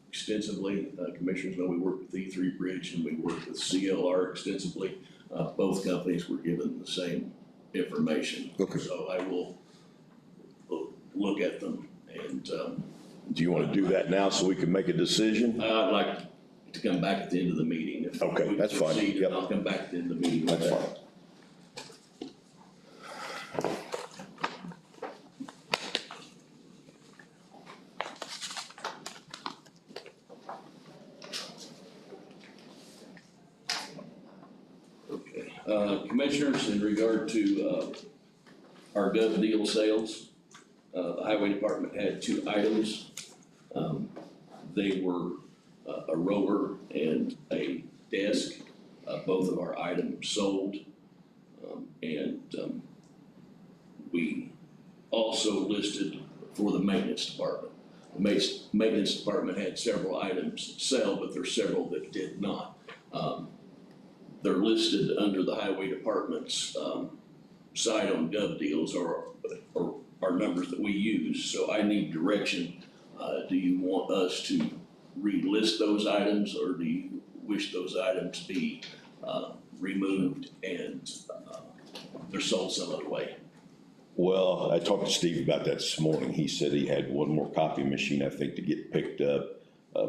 extensively. Commissioners know we work with E3 Bridge and we work with CLR extensively. Both companies were given the same information. Okay. So I will look at them and, Do you want to do that now so we can make a decision? I'd like to come back at the end of the meeting. If Okay, we that's fine. proceed, Yep. I'll come back at the end of the meeting. with That's that. fine. Okay, Commissioners, in regard to, our gov deal sales, the highway department had 2 items. They were, a roller and a desk, both of our items sold. We also listed for the maintenance department. The maintenance department had several items sell, but there's several that did not. They're listed under the highway department's site on gov deals or our numbers that we use. So I need direction. Do you want us to relist those items, or do you wish those items be removed and they're sold some other way? Well, I talked to Steve about that this morning. He said he had one more copy machine, I think, to get picked up.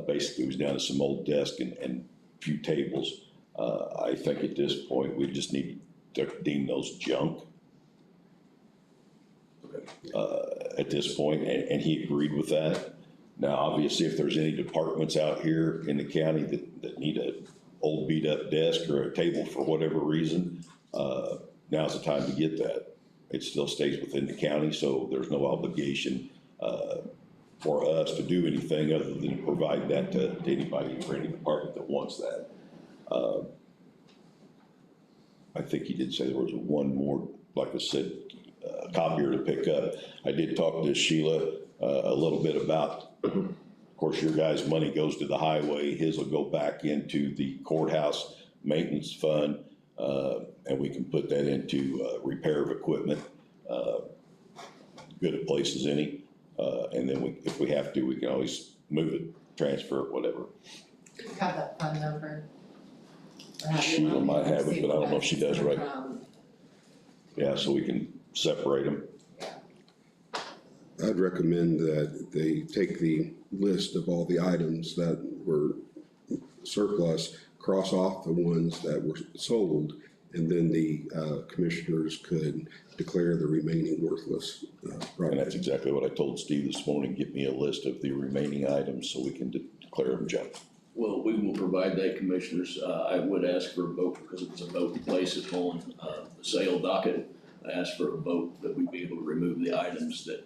Basically, it was down to some old desk and a few tables. I think at this point, we just need to deem those junk. At this point, and he agreed with that. Now, obviously, if there's any departments out here in the county that need a old beat up desk or a table for whatever reason, now's the time to get that. It still stays within the county, so there's no obligation for us to do anything other than provide that to anybody for any department that wants that. I think he did say there was one more, like I said, copier to pick up. I did talk to Sheila a little bit about, of course, your guys' money goes to the highway. His will go back into the courthouse maintenance fund, and we can put that into repair of equipment, good a place as any. And then if we have to, we can always move it, transfer it, whatever. You have that phone number? Sheila might have it, but I don't know if she does right. Yeah, so we can separate them. I'd recommend that they take the list of all the items that were surplus, cross off the ones that were sold, and then the commissioners could declare the remaining worthless. And that's exactly what I told Steve this morning. Get me a list of the remaining items so we can declare them junk. Well, we will provide that, Commissioners. I would ask for a vote because it was a vote to place it on the sale docket. I asked for a vote that we be able to remove the items that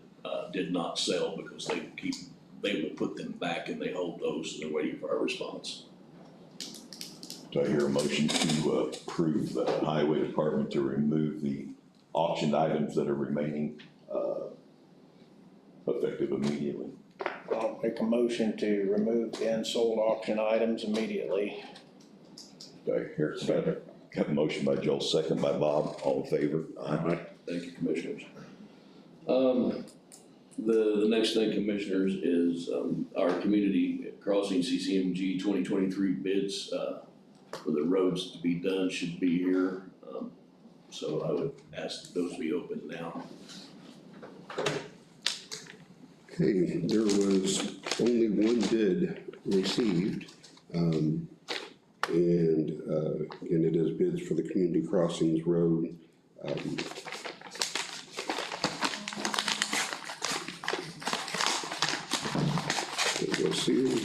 did not sell because they will put them back and they hold those and they're waiting for our response. Do I hear a motion to approve the highway department to remove the auctioned items that are remaining, effective immediately? I'll make a motion to remove the unsold auction items immediately. Do I hear a second? Got a motion by Joel, second by Bob, all in favor? Aye. Thank you, Commissioners. The next thing, Commissioners, is our community crossing CCMG 2023 bids for the roads to be done should be here. So I would ask those be open now. Okay, there was only one bid received. And again, it is bids for the Community Crossings Road. We'll see.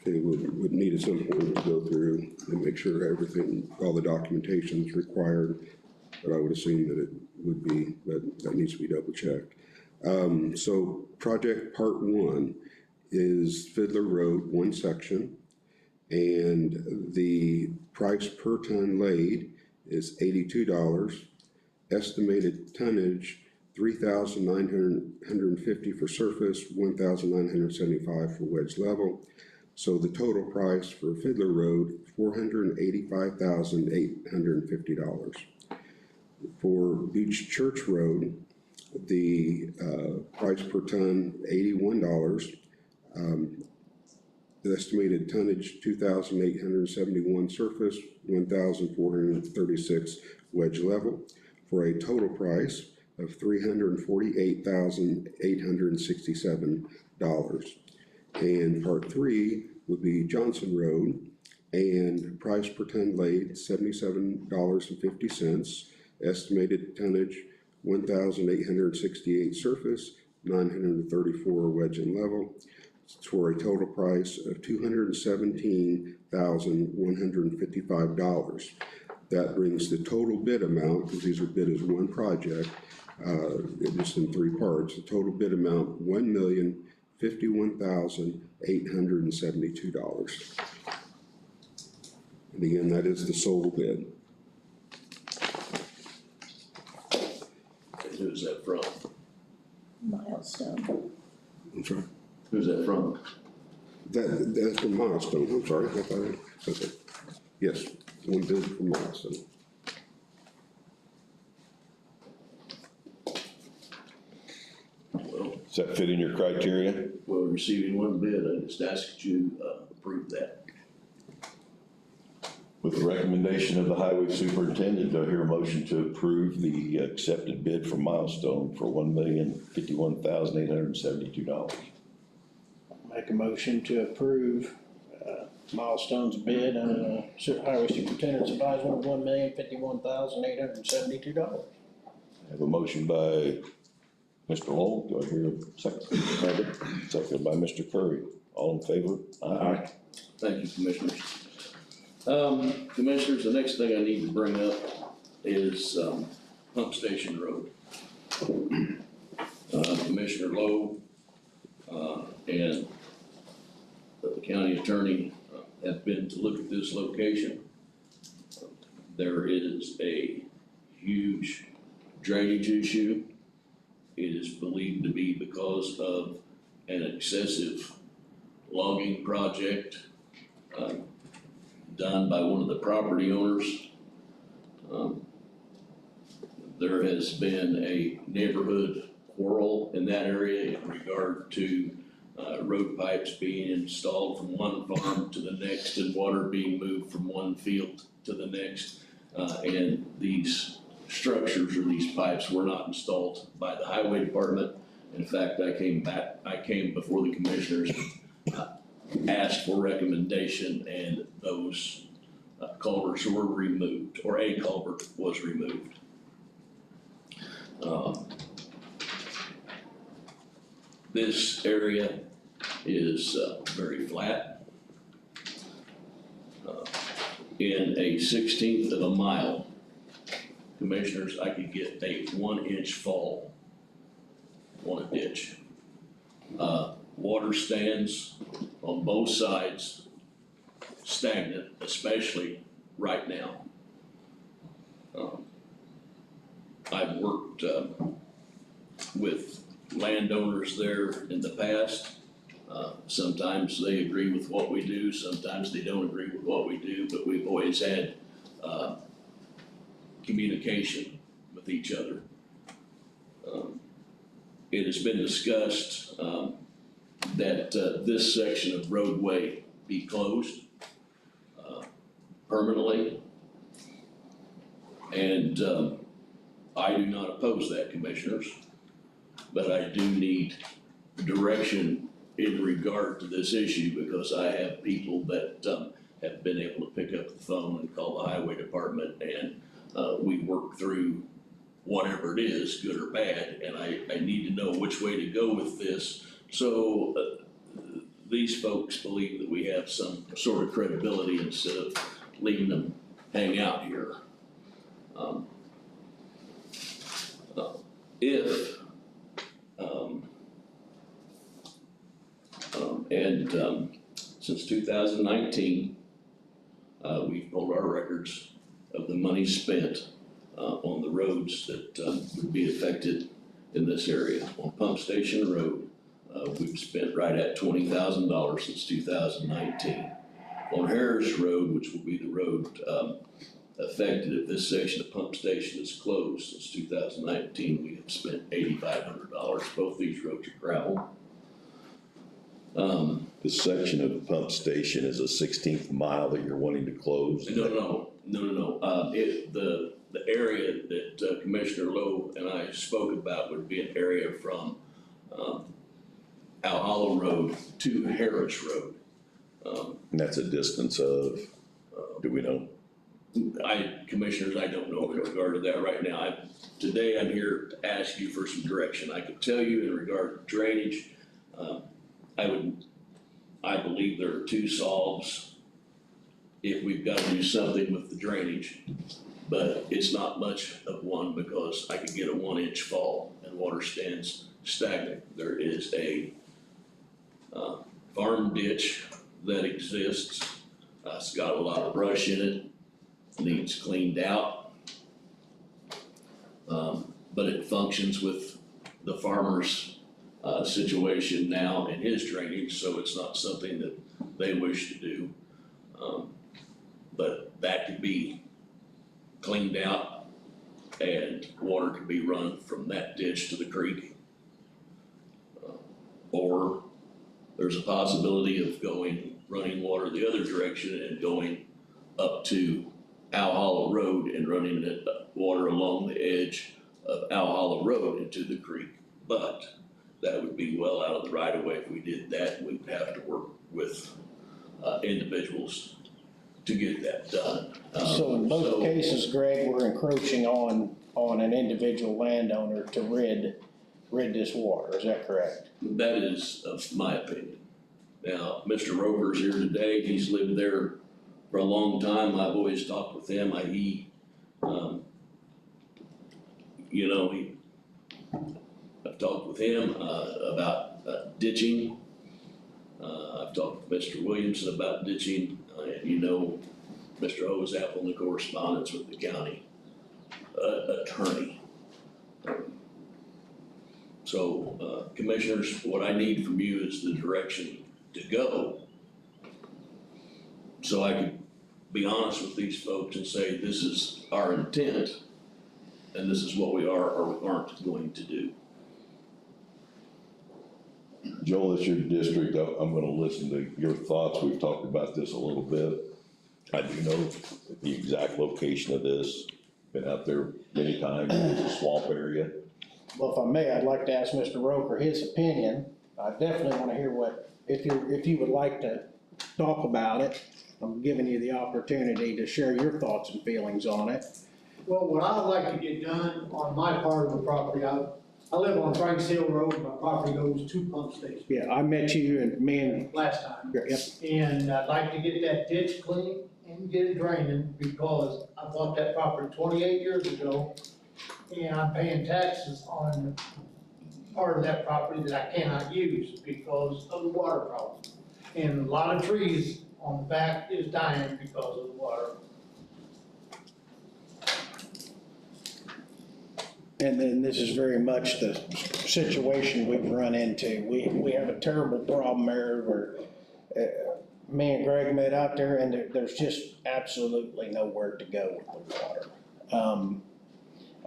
Okay, would need at some point to go through and make sure everything, all the documentation is required, but I would assume that it would be, but that needs to be double checked. So project part one is Fiddler Road, one section, and the price per ton laid is $82. Estimated tonnage, 3,950 for surface, 1,975 for wedge level. So the total price for Fiddler Road, $485,850. For Beach Church Road, the price per ton, $81. The estimated tonnage, 2,871 surface, 1,436 wedge level, for a total price of $348,867. And part three would be Johnson Road, and price per ton laid, $77.50. Estimated tonnage, 1,868 surface, 934 wedge and level, for a total price of $217,155. That brings the total bid amount, because these are bid as one project, just in three parts, the total bid amount, $1,051,872. And again, that is the sole bid. And who's that from? Milestone. I'm sorry. Who's that from? That's from Milestone, I'm sorry, I thought I said that. Yes, one bid from Milestone. Well, Does that fit in your criteria? we're receiving one bid. I just ask that you approve that. With the recommendation of the highway superintendent, do I hear a motion to approve the accepted bid from Milestone for $1,051,872? Make a motion to approve Milestone's bid and highway superintendent's advisement of $1,051,872. I have a motion by Mr. Lowell. Do I hear a second? Second by Mr. Curry. All in favor? Aye. Thank you, Commissioners. Commissioners, the next thing I need to bring up is Pump Station Road. Commissioner Lowe and the county attorney have been to look at this location. There is a huge drainage issue. It is believed to be because of an excessive logging project done by one of the property owners. There has been a neighborhood quarrel in that area in regard to road pipes being installed from one farm to the next and water being moved from one field to the next. And these structures or these pipes were not installed by the highway department. In fact, I came before the commissioners, asked for recommendation, and those culverts were removed, or a culvert was removed. This area is very flat. In a 1/16 of a mile, commissioners, I could get a 1-inch fall on a ditch. Water stands on both sides stagnant, especially right now. I've worked with landowners there in the past. Sometimes they agree with what we do, sometimes they don't agree with what we do, but we've always had communication with each other. It has been discussed that this section of roadway be closed permanently. And I do not oppose that, commissioners, but I do need direction in regard to this issue, because I have people that have been able to pick up the phone and call the highway department, and we work through whatever it is, good or bad, and I need to know which way to go with this. So these folks believe that we have some sort of credibility instead of leaving them hang out here. Since 2019, we've pulled our records of the money spent on the roads that would be affected in this area. On Pump Station Road, we've spent right at $20,000 since 2019. On Harris Road, which will be the road affected if this section of Pump Station is closed since 2019, we have spent $8,500. Both these roads are gravel. The section of the pump station is a 16th mile that you're wanting to close? No. The area that Commissioner Lowe and I spoke about would be an area from Owl Hollow Road to Harris Road. And that's a distance of, do we know? Commissioners, I don't know in regard to that right now. Today I'm here to ask you for some direction. I could tell you in regard to drainage, I believe there are two solves if we've got to do something with the drainage, but it's not much of one, because I could get a 1-inch fall and water stands stagnant. There is a farm ditch that exists. It's got a lot of brush in it, needs cleaned out. But it functions with the farmer's situation now in his drainage, so it's not something that they wish to do. But that could be cleaned out and water could be run from that ditch to the creek. Or there's a possibility of running water the other direction and going up to Owl Hollow Road and running water along the edge of Owl Hollow Road into the creek. But that would be well out of the right of way. If we did that, we would have to work with individuals to get that done. So in both cases, Greg, we're encroaching on an individual landowner to rid this water, is that correct? That is my opinion. Now, Mr. Rover's here today, he's lived there for a long time, I've always talked with him, I've talked with him about ditching. I've talked with Mr. Williamson about ditching, Mr. Hosapple in the correspondence with the county attorney. So, commissioners, what I need from you is the direction to go, so I can be honest with these folks and say, this is our intent, and this is what we are or aren't going to do. Joel, it's your district. I'm gonna listen to your thoughts. We've talked about this a little bit. I do know the exact location of this. Been out there many times. It's a swamp area. Well, if I may, I'd like to ask Mr. Roker his opinion. I definitely want to hear if you would like to talk about it, I'm giving you the opportunity to share your thoughts and feelings on it. Well, what I'd like to get done on my part of the property, I live on Franks Hill Road, my property goes to pump station Yeah, I met you and me and, last time. yep, And I'd like to get that ditch clean and get it draining because I bought that property 28 years ago. And I'm paying taxes on part of that property that I cannot use because of the water problem. And a lot of trees on the back is dying because of the water. and then this is very much the situation we've run into. We have a terrible problem there where, me and Greg met out there and there's just absolutely nowhere to go with the water.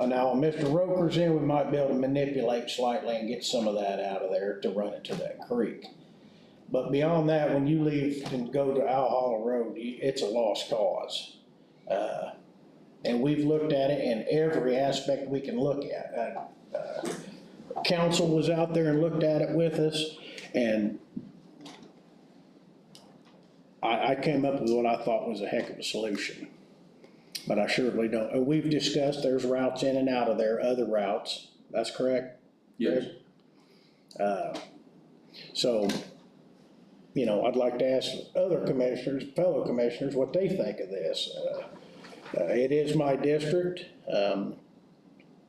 Now, when Mr. Roker's in, we might be able to manipulate slightly and get some of that out of there to run it to that creek. But beyond that, when you leave and go to Owl Hollow Road, it's a lost cause. And we've looked at it in every aspect we can look at. Council was out there and looked at it with us, and I came up with what I thought was a heck of a solution. But I surely don't, and we've discussed, there's routes in and out of there, other routes, that's correct? Yes. So, you know, I'd like to ask other commissioners, fellow commissioners, what they think of this. It is my district.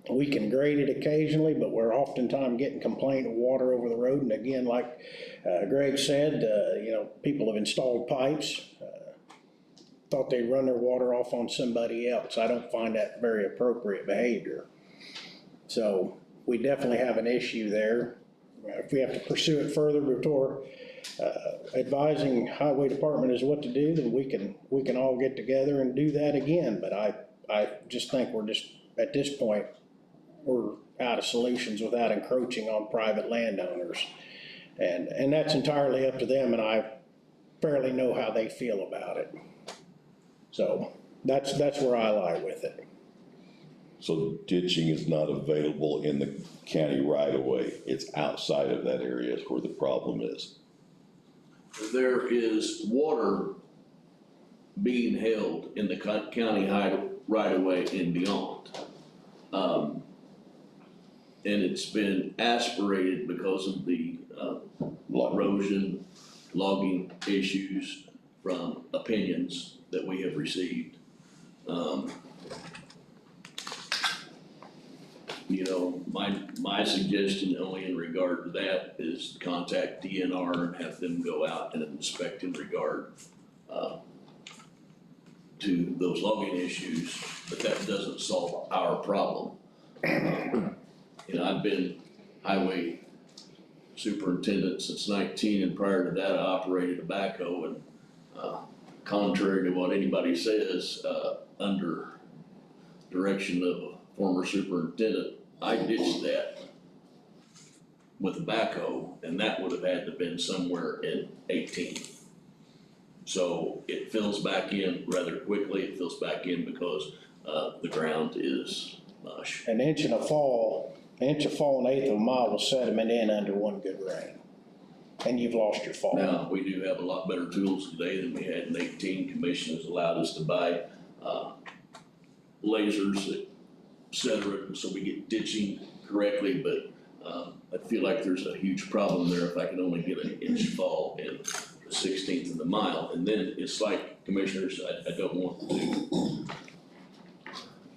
We can grade it occasionally, but we're oftentimes getting complaint of water over the road. And again, like Greg said, you know, people have installed pipes. Thought they'd run their water off on somebody else. I don't find that very appropriate behavior. So we definitely have an issue there. If we have to pursue it further before advising highway department is what to do, then we can all get together and do that again. But I just think we're just, at this point, we're out of solutions without encroaching on private landowners. And that's entirely up to them, and I fairly know how they feel about it. So that's where I lie with it. So ditching is not available in the county right away. It's outside of that area is where the problem is. There is water being held in the county right of way and beyond. And it's been aspirated because of the erosion, logging issues from opinions that we have received. You know, my suggestion only in regard to that is to contact DNR and have them go out and inspect in regard to those logging issues, but that doesn't solve our problem. You know, I've been highway superintendent since 19, and prior to that, I operated a backhoe, and contrary to what anybody says, under direction of a former superintendent, I ditched that with a backhoe, and that would have had to have been somewhere in 18. So it fills back in rather quickly. It fills back in because the ground is mush. An inch of fall, an eighth of a mile will sediment in under one good rain. And you've lost your fall. Now, we do have a lot better tools today than we had in 18. Commission has allowed us to buy lasers, et cetera, so we get ditching correctly, but I feel like there's a huge problem there if I can only get an inch fall in the 16th of the mile. And then it's like, commissioners, I don't want to,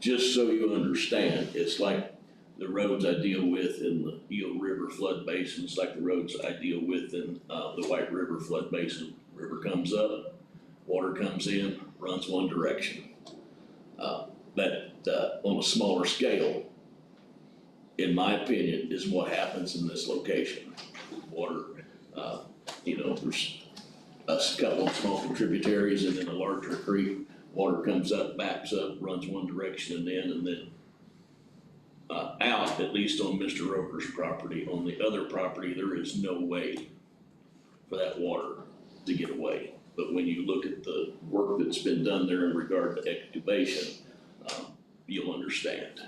just so you understand, it's like the roads I deal with in the Eel River flood basin, it's like the roads I deal with in the White River flood basin. River comes up, water comes in, runs one direction. That on a smaller scale, in my opinion, is what happens in this location. Water, you know, there's a couple of small tributaries and then a larger creek. Water comes up, backs up, runs one direction and then out, at least on Mr. Roker's property. On the other property, there is no way for that water to get away. But when you look at the work that's been done there in regard to excavation, you'll understand.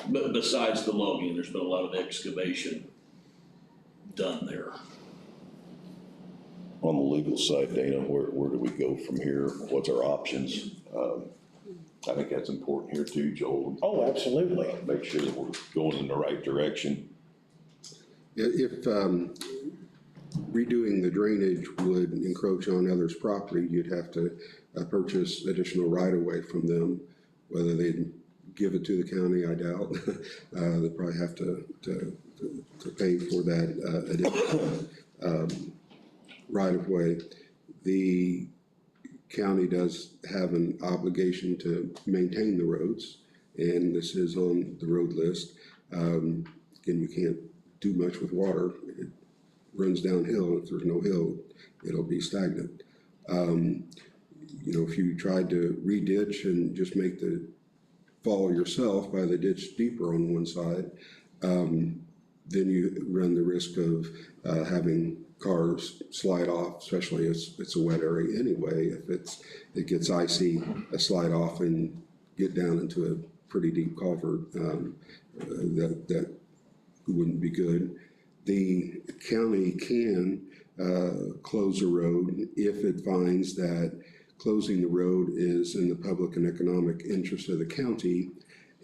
But besides the logging, there's been a lot of excavation done there. On the legal side, Dana, where do we go from here? What's our options? I think that's important here too, Joel. Oh, absolutely. Make sure that we're going in the right direction. If redoing the drainage would encroach on others' property, you'd have to purchase additional right-of-way from them. Whether they'd give it to the county, I doubt. They'd probably have to pay for that additional right-of-way. The county does have an obligation to maintain the roads, and this is on the road list. Again, you can't do much with water. It runs downhill. If there's no hill, it'll be stagnant. You know, if you tried to re-ditch and just make the fall yourself by the ditch deeper on one side, then you run the risk of having cars slide off, especially if it's a wet area anyway. If it gets icy, slide off and get down into a pretty deep culvert, that wouldn't be good. The county can close a road if it finds that closing the road is in the public and economic interest of the county,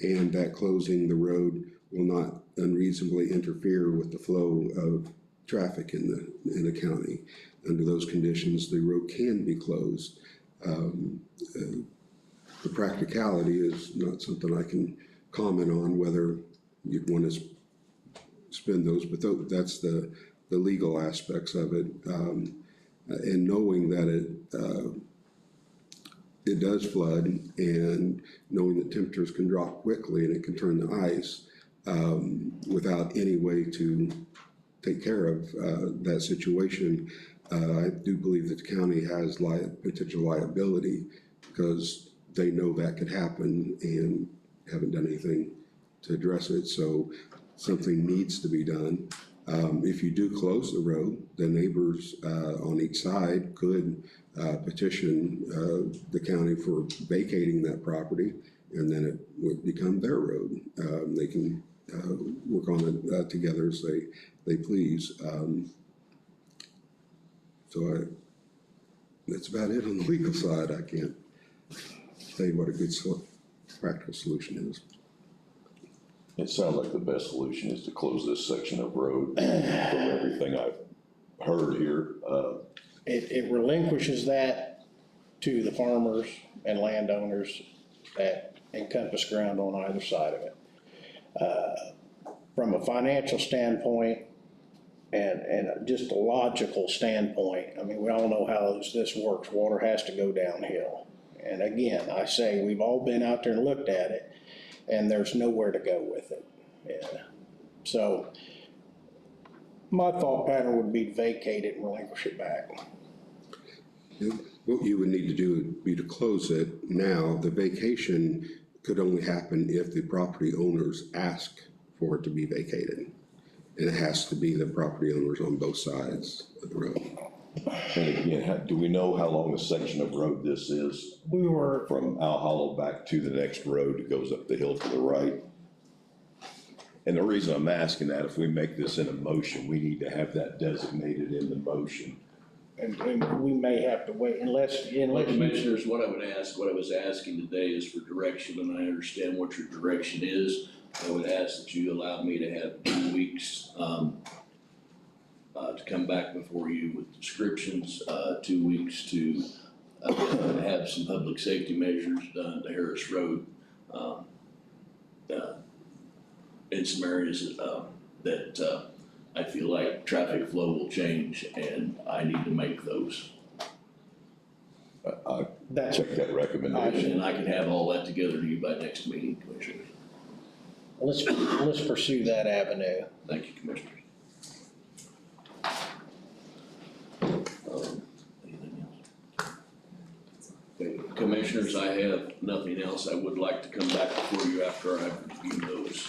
and that closing the road will not unreasonably interfere with the flow of traffic in the county. Under those conditions, the road can be closed. The practicality is not something I can comment on, whether you'd want to spend those, but that's the legal aspects of it. And knowing that it does flood, and knowing that temperatures can drop quickly and it can turn to ice, without any way to take care of that situation, I do believe that the county has potential liability, because they know that could happen and haven't done anything to address it. So something needs to be done. If you do close the road, the neighbors on each side could petition the county for vacating that property, and then it would become their road. They can work on it together as they please. So that's about it on the legal side. I can't tell you what a good practical solution is. It sounds like the best solution is to close this section of road from everything I've heard here. It relinquishes that to the farmers and landowners that encompass ground on either side of it. From a financial standpoint and just a logical standpoint, I mean, we all know how this works. Water has to go downhill. And again, I say, we've all been out there and looked at it, and there's nowhere to go with it. Yeah. So my thought pattern would be to vacate it and relinquish it back. What you would need to do would be to close it now. The vacation could only happen if the property owners ask for it to be vacated. And it has to be the property owners on both sides of the road. And again, do we know how long a section of road this is? We were from Owl Hollow back to the next road that goes up the hill to the right. And the reason I'm asking that, if we make this in a motion, we need to have that designated in the motion. And we may have to wait unless Commissioners, what I was asking today is for direction, and I understand what your direction is. I would ask that you allow me to have 2 weeks, to come back before you with descriptions, 2 weeks to have some public safety measures done to Harris Road. In some areas that I feel like traffic flow will change, and I need to make those. I check that recommendation. And I can have all that together to you by next meeting, Commissioners. Let's pursue that avenue. Thank you, Commissioners. Anything else? Okay, Commissioners, I have nothing else. I would like to come back before you after I've reviewed those.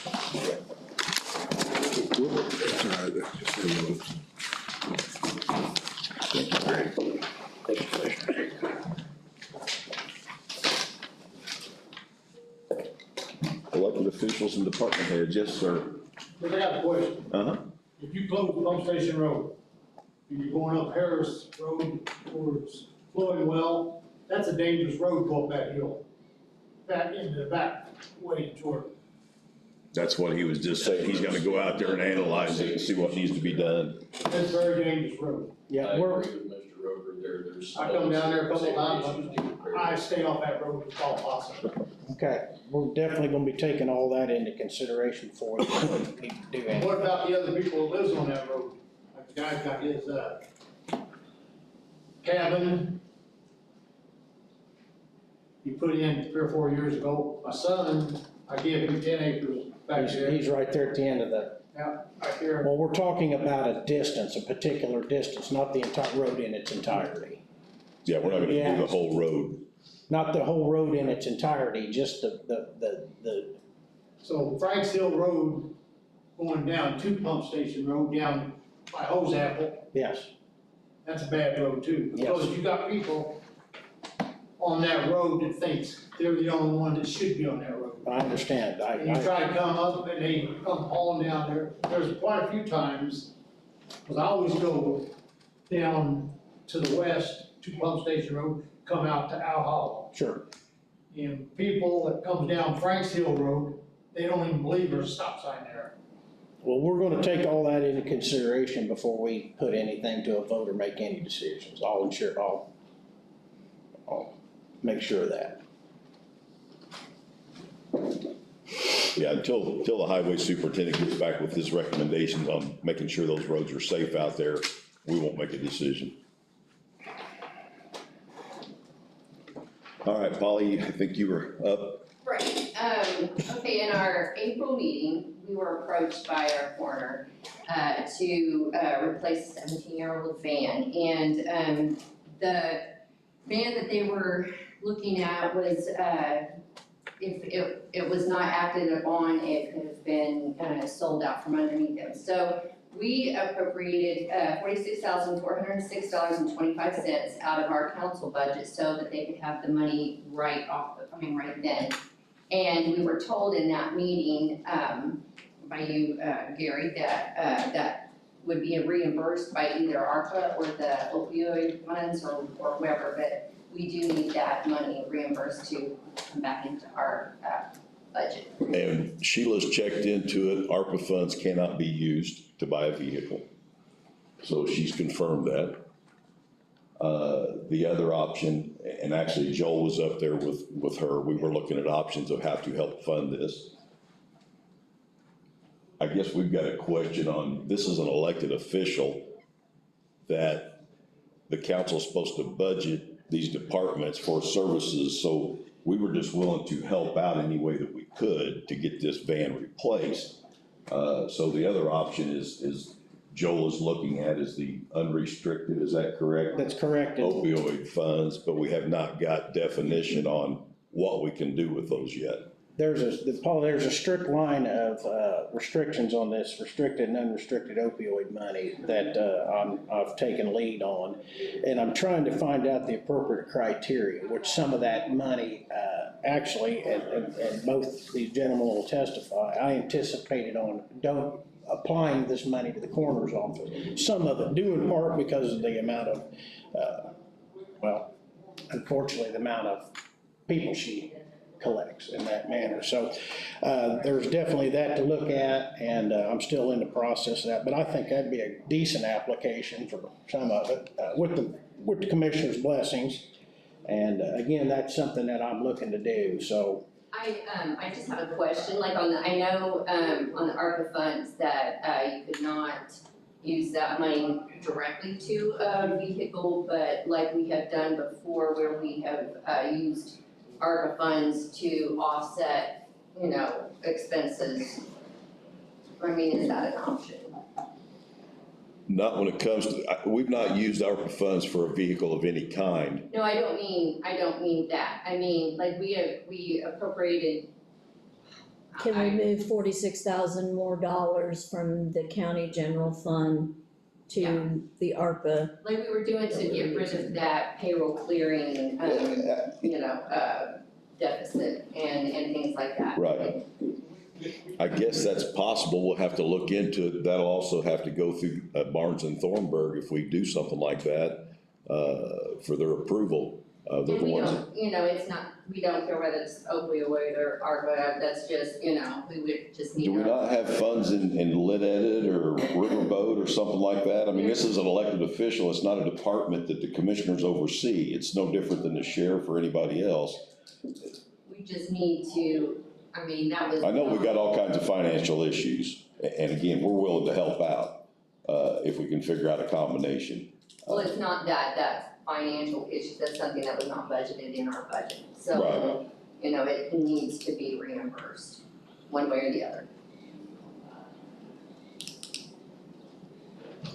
Elected officials and department heads, yes, sir. But I got a question. Uh-huh. If you close Pump Station Road, and you're going up Harris Road towards Floydwell, that's a dangerous road go up that hill. Back into the back way toward. That's what he was just saying, he's gonna go out there and analyze it and see what needs to be done. That's a very dangerous road. Yeah, I we're, agree with Mr. Rover there, there's. I come down there a couple times, I stay off that road if all possible. okay, we're definitely gonna be taking all that into consideration for you. Need to do anything. What about the other people that lives on that road? Like the guy's got his, cabin. He put in 3 or 4 years ago. My son, I gave him 10 acres back there. He's right there at the end of the, Yeah, right there. well, we're talking about a distance, a particular distance, not the entire road in its entirety. Yeah, we're not gonna do the whole road. Not the whole road in its entirety, just the, So Franks Hill Road going down to Pump Station Road down by Hose Apple, yes, that's a bad road too. Yes. Because you got people on that road that thinks they're the only one that should be on that road. I understand, And you try to come up and they come hauling down there. There's quite a few times, because I always go down to the west to Pump Station Road, come out to Owl Hollow. sure, And people that comes down Franks Hill Road, they don't even believe there's a stop sign there. well, we're gonna take all that into consideration before we put anything to a vote or make any decisions. I'll make sure of that. Yeah, until the highway superintendent gets back with his recommendations on making sure those roads are safe out there, we won't make a decision. All right, Polly, I think you were up. Right, okay, in our April meeting, we were approached by our coroner, to, replace a 17-year-old van. And, the van that they were looking at was, if it was not acted upon, it could have been, sold out from underneath them. So we appropriated, $46,406.25 out of our council budget so that they could have the money right then. And we were told in that meeting, by you, Gary, that, that would be reimbursed by either ARPA or the opioid funds or whoever, but we do need that money reimbursed to come back into our, budget. And Sheila's checked into it, ARPA funds cannot be used to buy a vehicle. So she's confirmed that. The other option, and actually Joel was up there with her, we were looking at options of how to help fund this. I guess we've got a question on, this is an elected official that the council's supposed to budget these departments for services, so we were just willing to help out any way that we could to get this van replaced. So the other option is Joel is looking at is the unrestricted, is that correct? That's correct. Opioid funds, but we have not got definition on what we can do with those yet. Paul, there's a strict line of restrictions on this restricted and unrestricted opioid money that I've taken lead on. And I'm trying to find out the appropriate criteria, which some of that money actually, and both these gentlemen will testify, I anticipated on applying this money to the coroner's office. Some of it due in part because of the amount of, unfortunately, the amount of people she collects in that manner. So there's definitely that to look at, and I'm still in the process of that, but I think that'd be a decent application for some of it, with the commissioner's blessings. And again, that's something that I'm looking to do, so. I just have a question, like on the, I know, on the ARPA funds that, you could not use that money directly to a vehicle, but like we have done before where we have, used ARPA funds to offset, expenses. I mean, is that an option? Not when it comes to, we've not used ARPA funds for a vehicle of any kind. No, I don't mean that. I mean, like we appropriated. Can we move $46,000 more from the county general fund to the ARPA? Like we were doing to get rid of that payroll clearing, deficit and things like that. Right. I guess that's possible, we'll have to look into it, that'll also have to go through Barnes and Thornburg if we do something like that, for their approval. They're And the we ones. don't, it's not, we don't care whether it's opioid or ARPA, that's just, we would just need. Do we not have funds in Lit Edit or Riverboat or something like that? I mean, this is an elected official, it's not a department that the commissioners oversee, it's no different than the sheriff or anybody else. We just need to, that was. I know we got all kinds of financial issues, and again, we're willing to help out, if we can figure out a combination. Well, it's not that's financial issue, that's something that was not budgeted in our budget. So, Right. It needs to be reimbursed, one way or the other.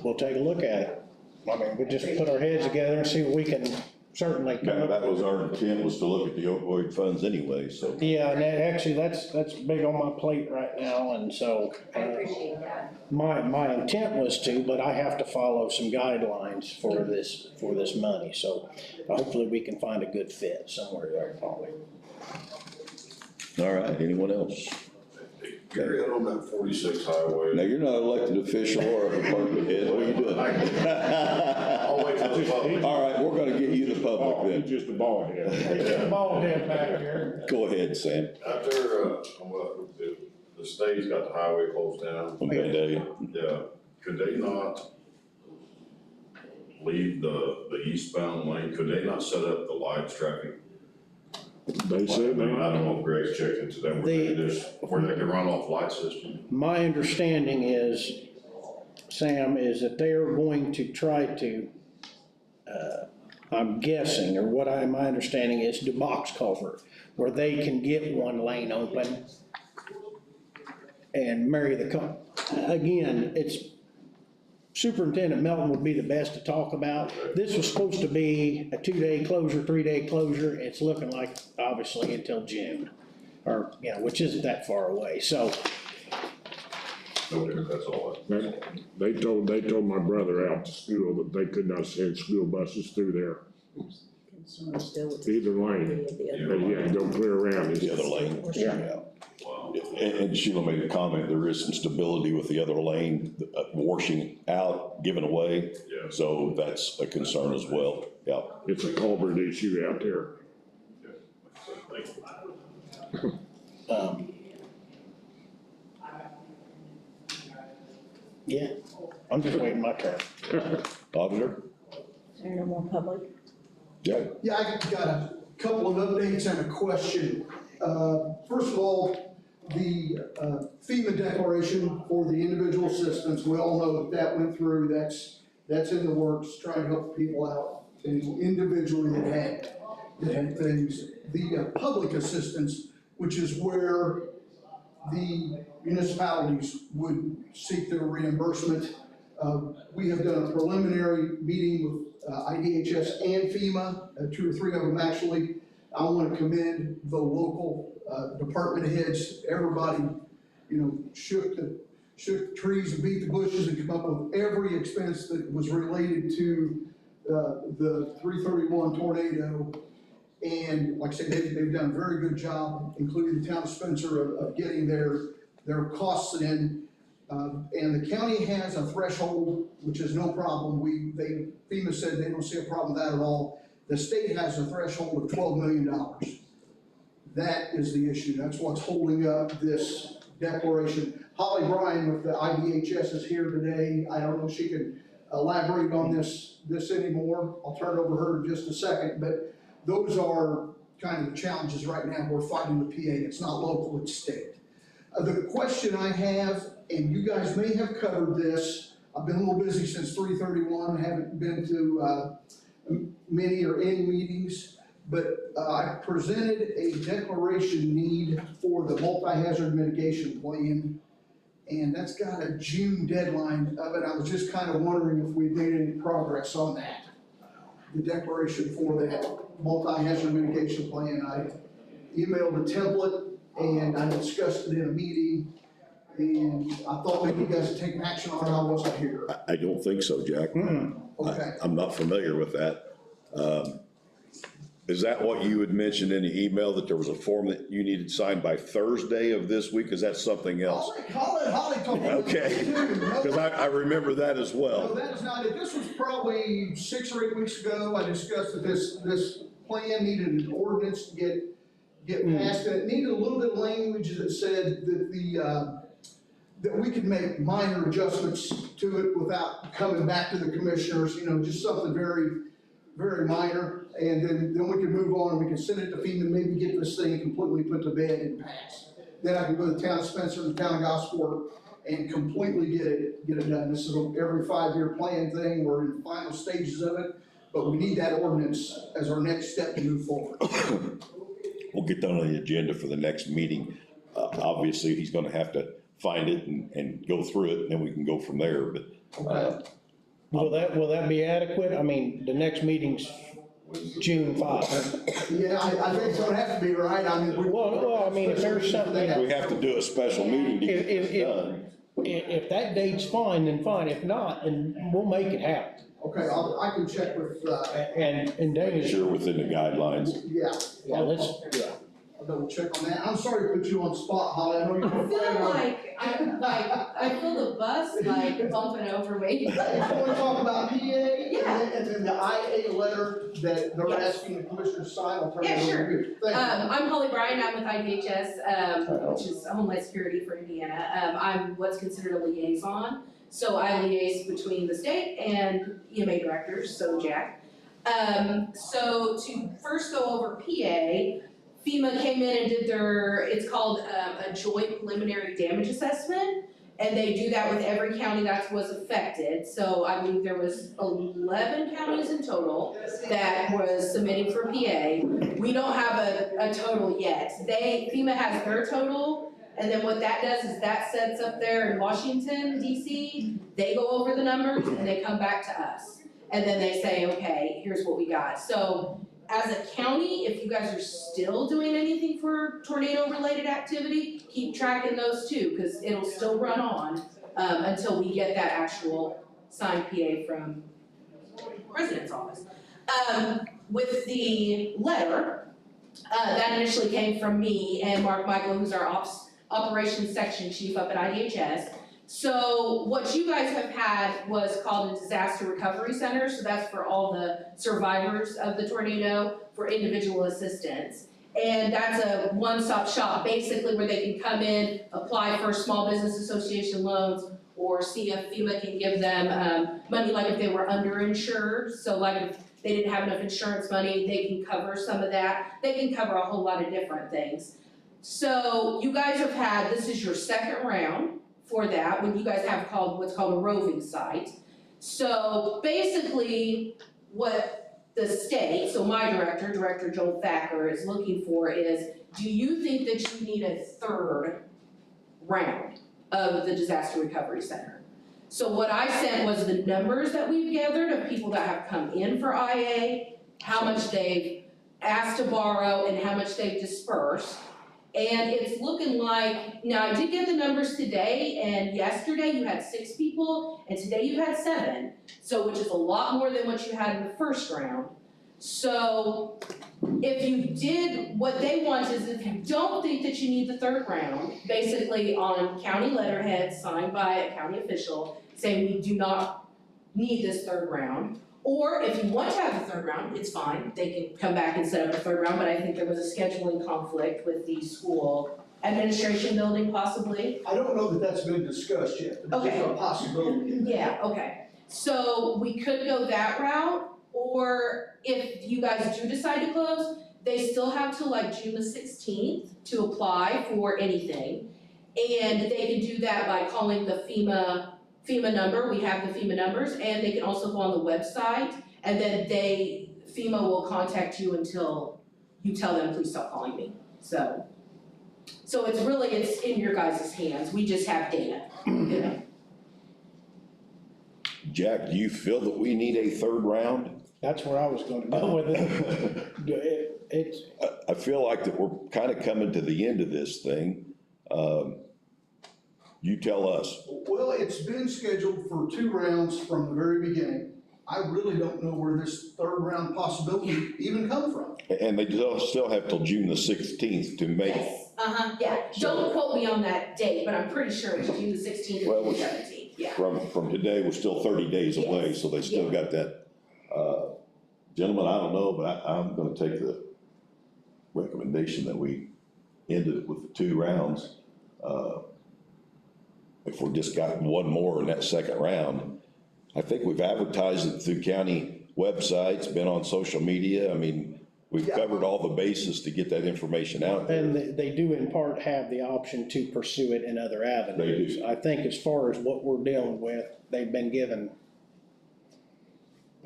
We'll take a look at it. I mean, we just put our heads together and see what we can certainly come up. That was our intent, was to look at the opioid funds anyway, so. Yeah, and actually, that's big on my plate right now, and so. I appreciate that. My intent was to, but I have to follow some guidelines for this money, so hopefully we can find a good fit somewhere there, Polly. All right, anyone else? Gary, out on that 46 highway. Now, you're not an elected official or a department head, what are you doing? I'll wait till the public. All right, we're gonna get you the public then. Just a ball head. Get the ball head back here. Go ahead, Sam. Out there, the state's got the highway closed down. On that day. Yeah, could they not leave the eastbound lane, could they not set up the live traffic? They said I don't that. know if Greg's checked into that, where they can run off light system. My understanding is, Sam, is that they are going to try to, I'm guessing, or my understanding is, do box culvert, where they can get one lane open and marry the again, it's, Superintendent Melton would be the best to talk about. This was supposed to be a 2-day closure, 3-day closure. It's looking like, obviously, until June, or, which isn't that far away, so. No, that's all. They told my brother out to school that they could not send school buses through there, Concern still with either lane. But you had to go clear around. The other lane. Yeah. Wow. And Sheila made a comment, there is some stability with the other lane, washing out, giving away. Yeah. So that's a concern as well, yeah. It's a culvert issue out there. Thank you. Yeah, I'm just waiting my turn. Auditor? Is there no more public? Yeah. Yeah, I got a couple of updates and a question. First of all, the FEMA declaration for the individual assistance, we all know that went through, that's in the works, trying to help people out individually that had things. The public assistance, which is where the municipalities would seek their reimbursement. We have done a preliminary meeting with IDHS and FEMA, 2 or 3 of them actually. I want to commend the local department heads, everybody, shook the trees and beat the bushes and come up with every expense that was related to the 331 tornado. And like I said, they've done a very good job, including the town of Spencer, of getting their costs in. And the county has a threshold, which is no problem. FEMA said they don't see a problem with that at all. The state has a threshold of $12 million. That is the issue. That's what's holding up this declaration. Holly Bryan with the IDHS is here today. I don't know if she can elaborate on this anymore. I'll turn it over to her in just a second, but those are kind of the challenges right now. We're fighting the PA. It's not local, it's state. The question I have, and you guys may have covered this, I've been a little busy since 3/31, haven't been to many or any meetings, but I presented a declaration need for the multi-hazard mitigation plan, and that's got a June deadline of it. I was just kind of wondering if we'd made any progress on that. The declaration for that multi-hazard mitigation plan. I emailed a template and I discussed it in a meeting, and I thought maybe you guys would take action on it. I wasn't here. I don't think so, Jack. Okay. I'm not familiar with that. Is that what you had mentioned in the email, that there was a form that you needed signed by Thursday of this week? Is that something else? Holly told me. Okay, because I remember that as No, well. that is not it. This was probably 6 or 8 weeks ago. I discussed that this plan needed an ordinance to get passed. And it needed a little bit of language that said that that we could make minor adjustments to it without coming back to the commissioners, just something very, very minor. And then we can move on and we can send it to FEMA and maybe get this thing completely put to bed and passed. Then I can go to the town of Spencer and the town of Gosport and completely get it done. This is every 5-year plan thing. We're in the final stages of it, but we need that ordinance as our next step to move forward. We'll get that on the agenda for the next meeting. Obviously, he's gonna have to find it and go through it, and then we can go from there, but, Will that be adequate? I mean, the next meeting's June 5. Yeah, I think it's gonna have to be, right? I mean, Well, I mean, if there's something, we have to do a special meeting to get If- it done. if that date's fine, then fine. If not, then we'll make it happen. Okay, I can check with, And Dana, Sure, within the guidelines. yeah. I'll double check on that. I'm sorry to put you on the spot, Holly. I know you're. I feel I feel the bus bumping over me. If you wanna talk about PA, Yeah. and then the IA letter that they're Yes. asking the commissioners to sign, I'll turn Yeah, it over sure. to you. Thank you. I'm Holly Bryan, I'm with IDHS, which is Homeland Security for Indiana. I'm what's considered a liaison. So I liaise between the state and EMA directors, so Jack. So to first go over PA, FEMA came in and did it's called a joint preliminary damage assessment. And they do that with every county that was affected. So I believe there was 11 counties in total that was submitting for PA. We don't have a total yet. FEMA has their total, and then what that does is that sets up there in Washington, DC, they go over the numbers and they come back to us. And then they say, okay, here's what we got. So as a county, if you guys are still doing anything for tornado-related activity, keep tracking those too, because it'll still run on until we get that actual signed PA from President's office. With the letter, that initially came from me and Mark Michael, who's our operations section chief up at IDHS. So what you guys have had was called a disaster recovery center, so that's for all the survivors of the tornado for individual assistance. And that's a one-stop shop, basically where they can come in, apply for small business association loans, or see if FEMA can give them money, like if they were underinsured. So like if they didn't have enough insurance money, they can cover some of that. They can cover a whole lot of different things. So you guys have had, this is your second round for that, when you guys have what's called a roving site. So basically, what the state, so my Director Joel Thacker, is looking for is, do you think that you need a third round of the disaster recovery center? So what I sent was the numbers that we've gathered of people that have come in for IA, how much they've asked to borrow, and how much they've dispersed. And it's looking like, now I did get the numbers today, and yesterday you had 6 people, and today you had 7. So, which is a lot more than what you had in the first round. So, if you did, what they want is if you don't think that you need the third round, basically on county letterhead signed by a county official, saying we do not need this third round. Or if you want to have the third round, it's fine, they can come back and set up a third round, but I think there was a scheduling conflict with the school administration building possibly. I don't know that that's been discussed yet, but it's just a possibility. Yeah, okay. So we could go that route, or if you guys do decide to close, they still have till like June the 16th to apply for anything. And they can do that by calling the FEMA number, we have the FEMA numbers, and they can also go on the website, and then FEMA will contact you until you tell them, please stop calling me. So it's in your guys' hands, we just have data, you know. Jack, do you feel that we need a third round? that's where I was gonna go with it. I feel like that we're kind of coming to the end of this thing. You tell us. Well, it's been scheduled for 2 rounds from the very beginning. I really don't know where this third round possibility even come from. And they still have till June the 16th to make. Yes, yeah, don't quote me on that date, but I'm pretty sure it's June the 16th Well, or June 17th, yeah. From today, we're still 30 days away, so they still got that. Gentlemen, I don't know, but I'm gonna take the recommendation that we ended it with the 2 rounds. If we just got one more in that second round, I think we've advertised it through county websites, been on social media. I mean, we've covered all the bases to get that information out there. And they do in part have the option to pursue it in other avenues. They do. I think as far as what we're dealing with, they've been given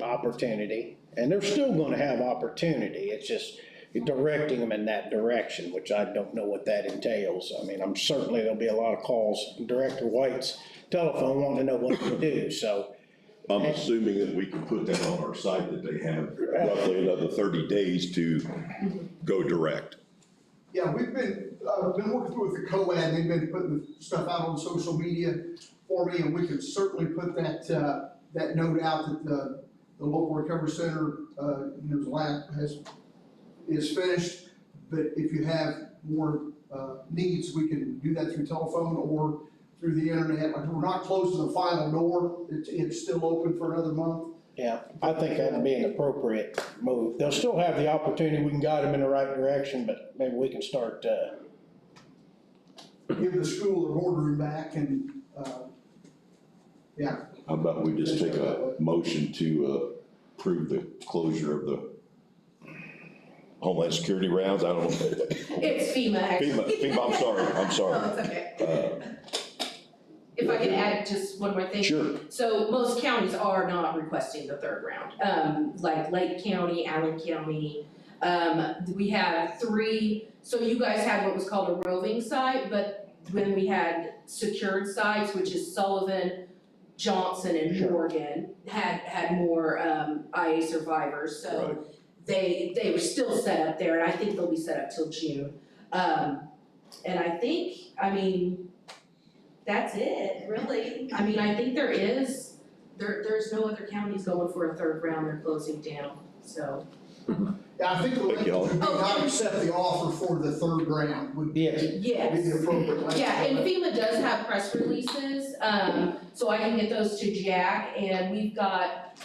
opportunity, and they're still gonna have opportunity. It's just directing them in that direction, which I don't know what that entails. I mean, I'm certainly, there'll be a lot of calls, Director White's telephone wanting to know what to do, so. I'm assuming that we can put that on our site, that they have roughly another 30 days to go direct. Yeah, we've been working through with the COAD, they've been putting the stuff out on social media for me, and we can certainly put that note out that the local recovery center, is finished. But if you have more needs, we can do that through telephone or through the internet. Like, we're not closing the final door, it's still open for another month. Yeah, I think that'd be an appropriate move. They'll still have the opportunity, we can guide them in the right direction, but maybe we can start, Give the school their boardroom back and, yeah. How about we just take a motion to approve the closure of the Homeland Security rounds? I don't know. It's FEMA, actually. FEMA, I'm sorry. No, it's okay. If I could add just one more thing. Sure. So most counties are not requesting the third round, like Lake County, Allen County. We have 3, so you guys had what was called a roving site, but when we had secured sites, which is Sullivan, Johnson, and Morgan, had more IA survivors, so. Right. They were still set up there, and I think they'll be set up till June. And I think, I mean, that's it, really. I mean, I think there's no other counties going for a third round, they're closing down, so. Yeah, I think the language would not accept the offer for the third round would be the appropriate language. Yeah, and FEMA does have press releases, so I can get those to Jack, and we've got,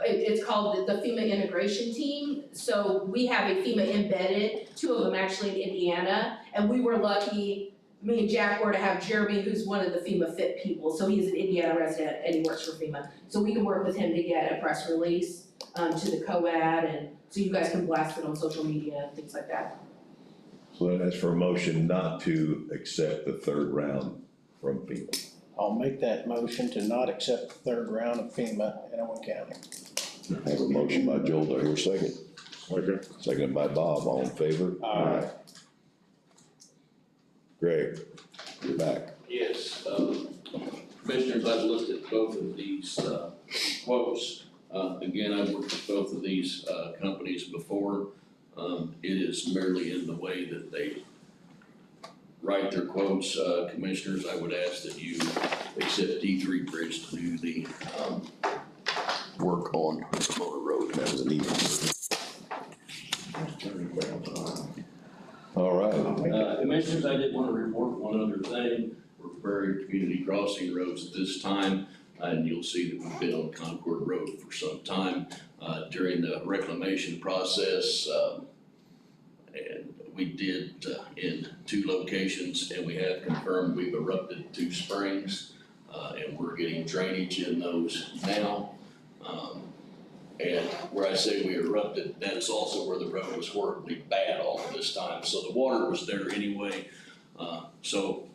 it's called the FEMA integration team. So we have a FEMA embedded, 2 of them actually in Indiana, and we were lucky, me and Jack were to have Jeremy, who's one of the FEMA fit people, so he's an Indiana resident and he works for FEMA. So we can work with him to get a press release, to the COAD, and so you guys can blast it on social media and things like that. So that's for a motion not to accept the third round from FEMA. I'll make that motion to not accept the third round of FEMA in Owen County. I have a motion by Joel, do I hear a second? Okay. Seconded by Bob, all in favor? Aye. Greg, you're back. Yes, Commissioners, I've looked at both of these quotes. Again, I've worked with both of these companies before. It is merely in the way that they write their quotes. Commissioners, I would ask that you accept D3 Bridge to do the work on Motor Road. That was an easy. All right. Commissioners, I did want to report one other thing. We're preparing community crossing roads at this time, and you'll see that we've been on Concord Road for some time during the reclamation process. And we did in 2 locations, and we have confirmed we've erupted 2 springs, and we're getting drainage in those now. And where I say we erupted, that is also where the road was horribly bad all of this time. So the water was there anyway. So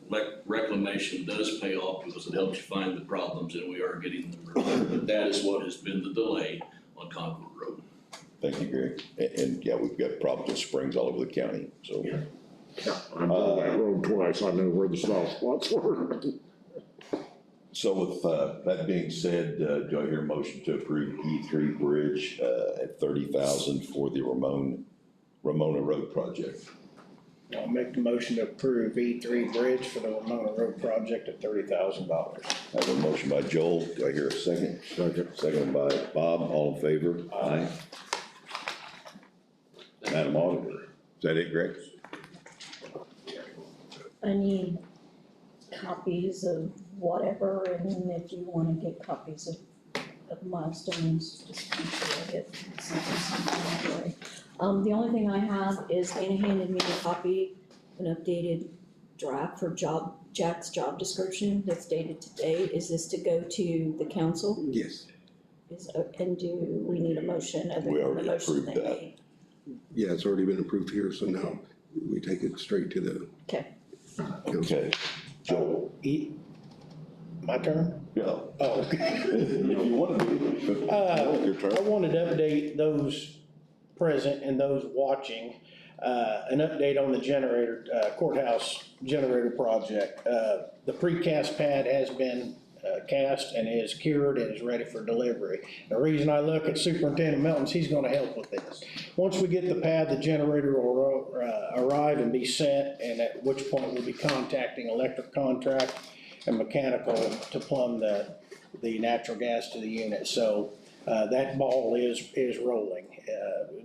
reclamation does pay off because it helps you find the problems, and we are getting them removed. But that is what has been the delay on Concord Road. Thank you, Greg. And yeah, we've got problems with springs all over the county, so. Yeah. I've done that road twice, I know where the soft spots were. So with that being said, do I hear a motion to approve E3 Bridge at $30,000 for the Ramona Road project? I'll make the motion to approve E3 Bridge for the Ramona Road project at $30,000. I have a motion by Joel, do I hear a second? Second. Second by Bob, all in favor? Aye. Madam Auditor, is that it, Greg? I need copies of whatever, and then if you wanna get copies of milestones, just make sure I get something that way. The only thing I have is Anna handed me a copy, an updated draft for Jack's job description that's dated today. Is this to go to the council? Yes. And do we need a motion other We than the already motion approved they that. made? Yeah, it's already been approved here, so now we take it straight to the Okay. council. Okay. Joel? My turn? Yeah. Oh. If you want to do, your I turn. wanted to update those present and those watching, an update on the generator, courthouse generator project. The precast pad has been cast and is cured and is ready for delivery. The reason I look at Superintendent Melton's, he's gonna help with this. Once we get the pad, the generator will arrive and be set, and at which point we'll be contacting electric contract and mechanical to plumb the natural gas to the unit. So that ball is rolling.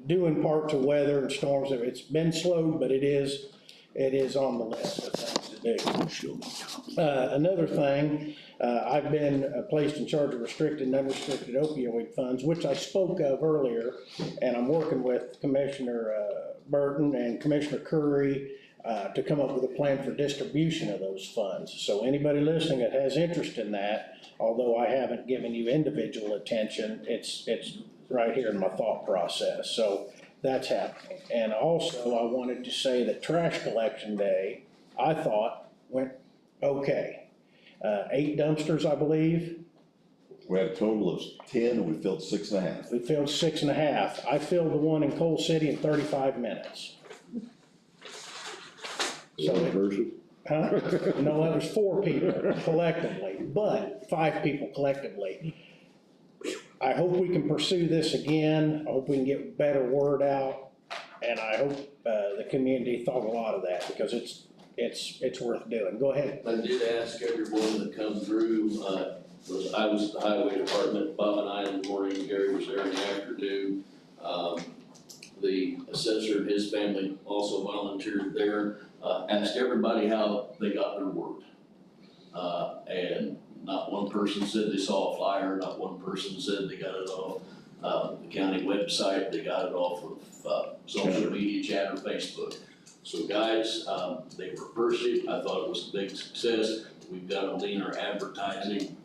Due in part to weather and storms, it's been slowed, but it is on the list of things to do. Another thing, I've been placed in charge of restricted and unrestricted opioid funds, which I spoke of earlier, and I'm working with Commissioner Burton and Commissioner Curry to come up with a plan for distribution of those funds. So anybody listening that has interest in that, although I haven't given you individual attention, it's right here in my thought process. So that's happening. And also, I wanted to say that trash collection day, I thought went okay. 8 dumpsters, I believe. We had a total of 10, and we filled 6.5. We filled 6.5. I filled the one in Coal City in 35 minutes. So One person? Huh? No, it was 4 people collectively, but 5 people collectively. I hope we can pursue this again. I hope we can get better word out. And I hope the community thought a lot of that, because it's worth doing. Go ahead. I did ask everyone that come through, I was at the highway department, Bob and I in the morning, Gary was there in the afternoon. The assessor and his family also volunteered there, asked everybody how they got their word. And not one person said they saw a flyer, not one person said they got it off the county website, they got it off of social media, chat, or Facebook. So guys, they were appreciative. I thought it was a big success. We've got to lean our advertising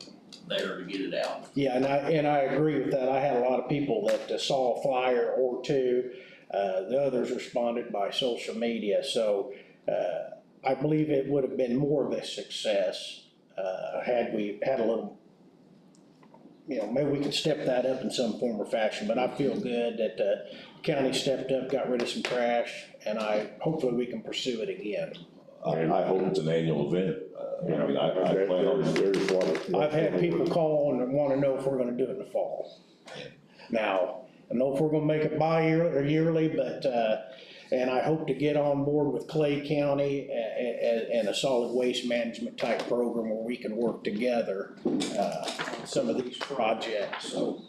there to get it out. Yeah, and I agree with that. I had a lot of people that saw a flyer or two. The others responded by social media. So I believe it would have been more of a success had we had a little, maybe we could step that up in some form or fashion. But I feel good that the county stepped up, got rid of some trash, and hopefully we can pursue it again. I hope it's an annual event. I mean, I plan on. I've had people call and want to know if we're gonna do it in the fall. Now, I know if we're gonna make it bi-yearly or yearly, but, and I hope to get on board with Clay County and a solid waste management type program where we can work together, on some of these projects, so,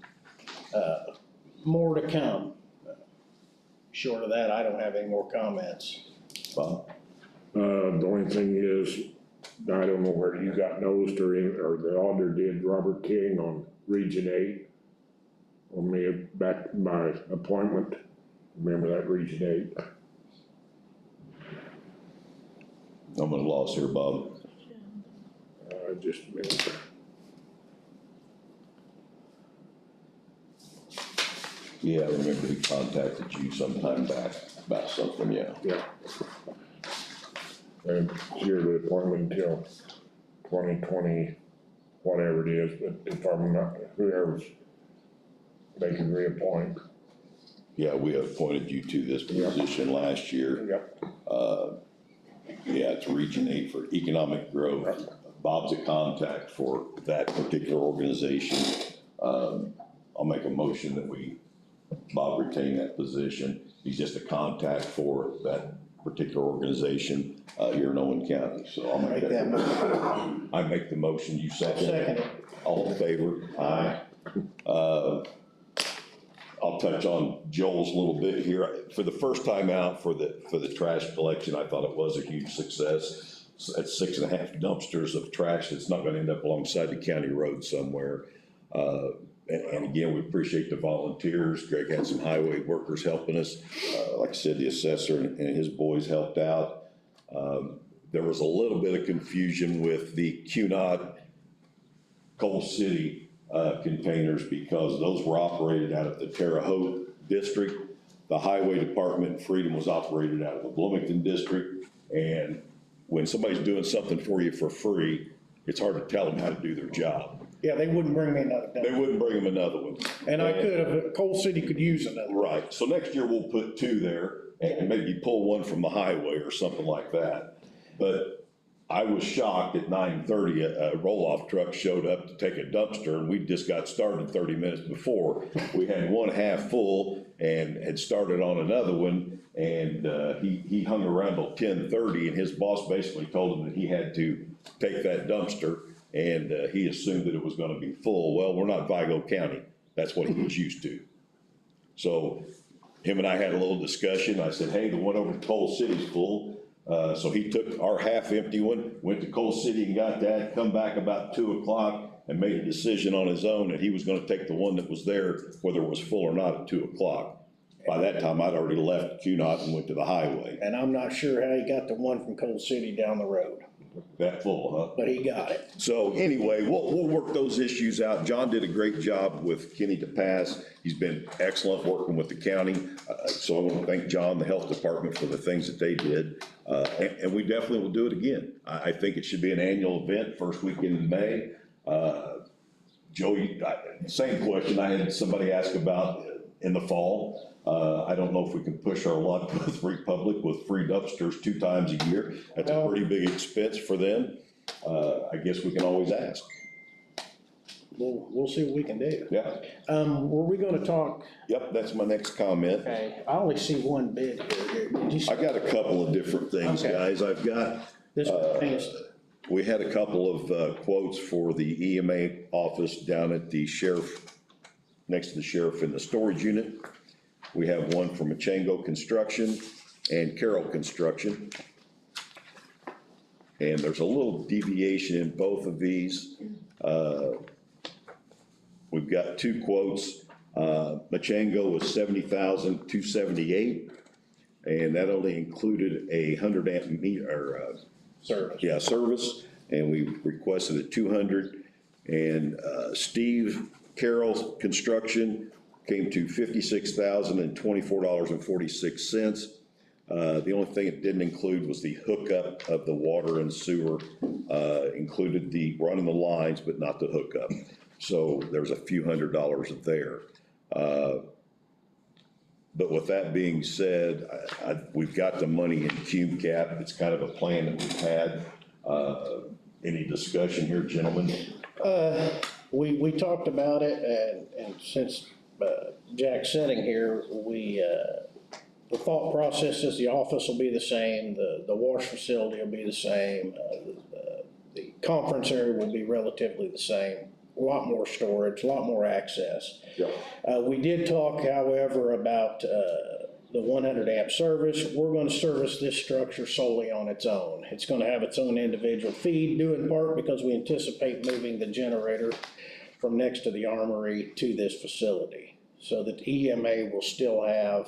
more to come. Short of that, I don't have any more comments. Bob? The only thing is, I don't know where you got noticed or the auditor did, Robert King on Region 8. On me back my appointment, remember that Region 8? I'm at a loss here, Bob. Just a minute. Yeah, I remember he contacted you sometime back about something, yeah. Yeah. And here the appointment until 2020, whatever it is, but if I'm not, whoever's, they can reappoint. Yeah, we appointed you to this position last year. Yep. Yeah, it's Region 8 for Economic Growth. Bob's a contact for that particular organization. I'll make a motion that Bob retain that position. He's just a contact for that particular organization, here in Owen County, so I'll make that motion. I make the motion, you second it. All in favor? Aye. I'll touch on Joel's a little bit here. For the first time out for the trash collection, I thought it was a huge success. That's 6.5 dumpsters of trash that's not gonna end up alongside the county road somewhere. And again, we appreciate the volunteers. Greg had some highway workers helping us. Like I said, the assessor and his boys helped out. There was a little bit of confusion with the QNOT Coal City containers because those were operated out of the Terre Haute district. The highway department, Freedom, was operated out of the Bloomington district. And when somebody's doing something for you for free, it's hard to tell them how to do their job. Yeah, they wouldn't bring me another dump. They wouldn't bring them another one. And I could have, Coal City could use another. Right, so next year we'll put 2 there and maybe pull one from the highway or something like that. But I was shocked at 9:30, a roll-off truck showed up to take a dumpster and we just got started 30 minutes before. We had one half full and had started on another one, and he hung around till 10:30, and his boss basically told him that he had to take that dumpster, and he assumed that it was gonna be full. Well, we're not Vigo County. That's what he was used to. So him and I had a little discussion. I said, hey, the one over at Coal City's full. So he took our half-empty one, went to Coal City and got that, come back about 2 o'clock and made a decision on his own that he was gonna take the one that was there, whether it was full or not, at 2 o'clock. By that time, I'd already left QNOT and went to the highway. And I'm not sure how he got the one from Coal City down the road. That full, huh? But he got it. So anyway, we'll work those issues out. John did a great job with Kenny DePass. He's been excellent working with the county. So I want to thank John, the health department, for the things that they did. And we definitely will do it again. I think it should be an annual event, first weekend in May. Joey, same question I had somebody ask about in the fall. I don't know if we can push our luck with Republic with free dumpsters 2 times a year. That's a pretty big expense for them. I guess we can always ask. We'll see what we can do. Yeah. Were we gonna talk? Yep, that's my next comment. Okay, I only see one bid here. Did you see? I got a couple of different things, Okay. guys. I've got, This pertains we had a couple of quotes for the EMA office down at the sheriff, next to the sheriff in the storage unit. We have one from Machango Construction and Carroll Construction. And there's a little deviation in both of these. We've got 2 quotes. Machango was $70,278, and that only included a 100 amp meter, service. Yeah, service, and we requested a 200. And Steve Carroll's Construction came to $56,024.46. The only thing it didn't include was the hookup of the water and sewer, included the running the lines, but not the hookup. So there's a few $100s there. But with that being said, we've got the money in cume cap. It's kind of a plan that we've had. Any discussion here, gentlemen? We talked about it, and since Jack's sitting here, the thought process is the office will be the same, the wash facility will be the same, the conference area will be relatively the same, a lot more storage, a lot more access. Yeah. We did talk, however, about the 100 amp service. We're gonna service this structure solely on its own. It's gonna have its own individual feed, due in part because we anticipate moving the generator from next to the armory to this facility, so that EMA will still have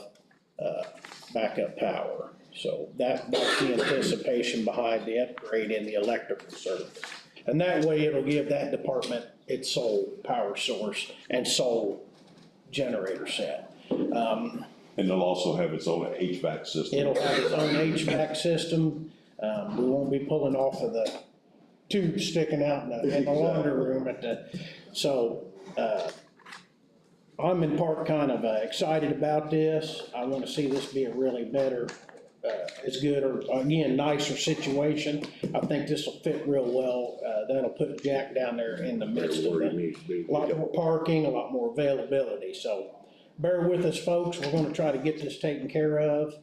backup power. So that's the anticipation behind the upgrade in the electrical service. And that way it'll give that department its sole power source and sole generator set. And it'll also have its own HVAC system. It'll have its own HVAC system. We won't be pulling off of the tube sticking out in the laundry room so I'm in part kind of excited about this. I want to see this be a really better, as good, or again, nicer situation. I think this will fit real well. That'll put Jack down there in the midst of a lot more parking, a lot more availability. So bear with us, folks. We're going to try to get this taken care of.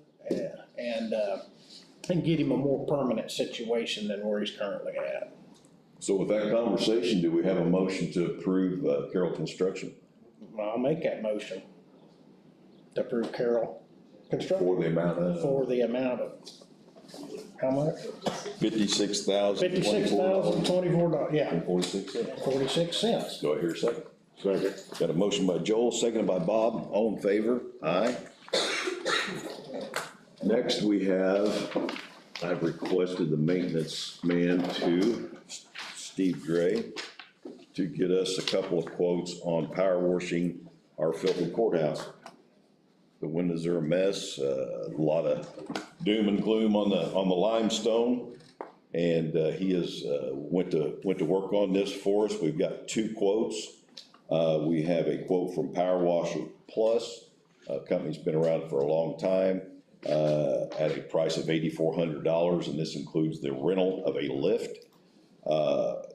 And and get him a more permanent situation than where he's currently at. So with that conversation, do we have a motion to approve Carroll Construction I'll make that motion to approve Carroll Construction for the amount of how much? $56,024. Yeah, And 46 cents. 46 cents. Do I hear a second? Second. Got a motion by Joel, seconded by Bob. All in favor? Aye. Next, I've requested the maintenance man Steve Gray, to get us a couple of quotes on power washing our filthy courthouse. The windows are a mess, a lot of doom and gloom on the limestone. And he went to work on this for us. We've got 2 quotes. We have a quote from Power Washer Plus. Company's been around for a long time, at a price of $8,400, and this includes the rental of a lift.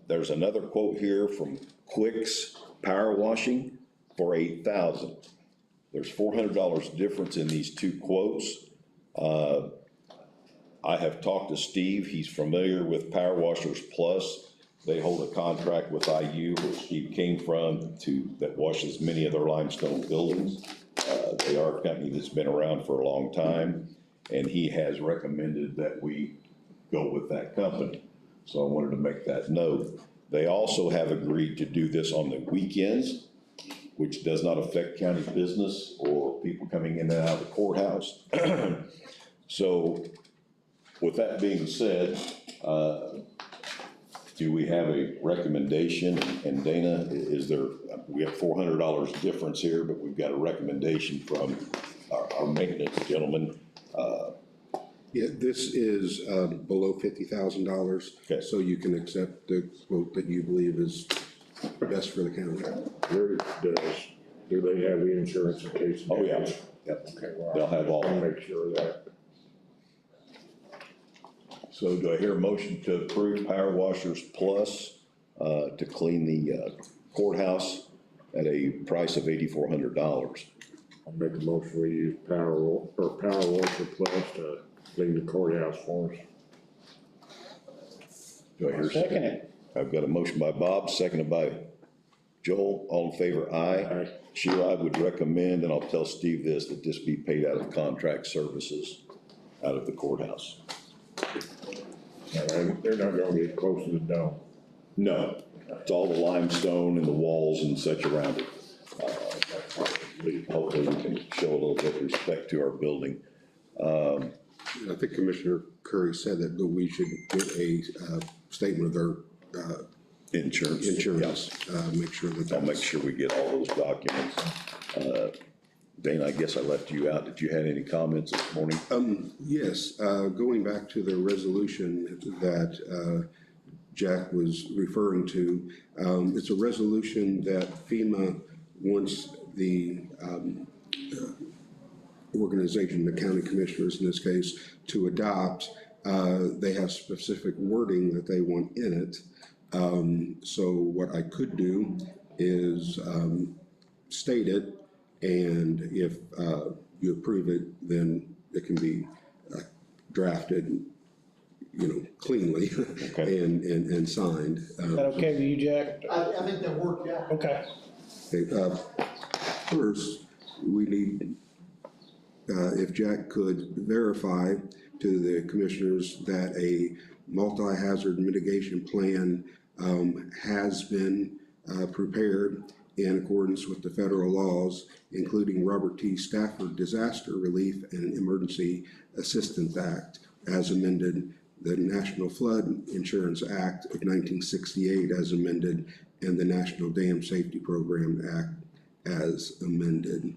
There's another quote here from Quicks Power Washing for $8,000. There's $400 difference in these 2 quotes. I have talked to Steve. He's familiar with Power Washers Plus. They hold a contract with IU, where Steve came from, that washes many of their limestone buildings. They are a company that's been around for a long time, and he has recommended that we go with that company. So I wanted to make that note. They also have agreed to do this on the weekends, which does not affect county business or people coming in and out of the courthouse. So with that being said, do we have a recommendation? And Dana, we have $400 difference here, but we've got a recommendation from our maintenance gentleman. Yeah, this is below $50,000. Okay. So you can accept the quote that you believe is best for the county. Do they have the insurance in case? Oh, yeah. Yep. Okay, well, They'll have all. I'll make sure of that. So do I hear a motion to approve Power Washers Plus to clean the courthouse at a price of $8,400? I'll make a motion we use Power Washer Plus to clean the courthouse for us. Do I hear a Second it. I've got a motion by Bob, seconded by Joel. All in favor, aye. Aye. Sheila, I would recommend, and I'll tell Steve this, that this be paid out of contract services out of the courthouse. And they're not gonna get close to the dome. No, it's all the limestone and the walls and such around it. Hopefully we can show a little bit of respect to our building. I think Commissioner Curry said that, but we should get a statement of their Insurance. make sure that. I'll make sure we get all those documents. Dana, I guess I left you out. Did you have any comments this morning? Yes, going back to the resolution that Jack was referring to, it's a resolution that FEMA wants the organization, the county commissioners in this case, to adopt. They have specific wording that they want in it. So what I could do is state it, and if you approve it, then it can be drafted, cleanly and signed. Is that okay with you, Jack? I think that worked, yeah. Okay. Okay, first, we need, if Jack could verify to the commissioners that a multi-hazard mitigation plan has been prepared in accordance with the federal laws, including Robert T. Stafford Disaster Relief and Emergency Assistance Act, as amended, the National Flood Insurance Act of 1968 as amended, and the National Dam Safety Program Act as amended.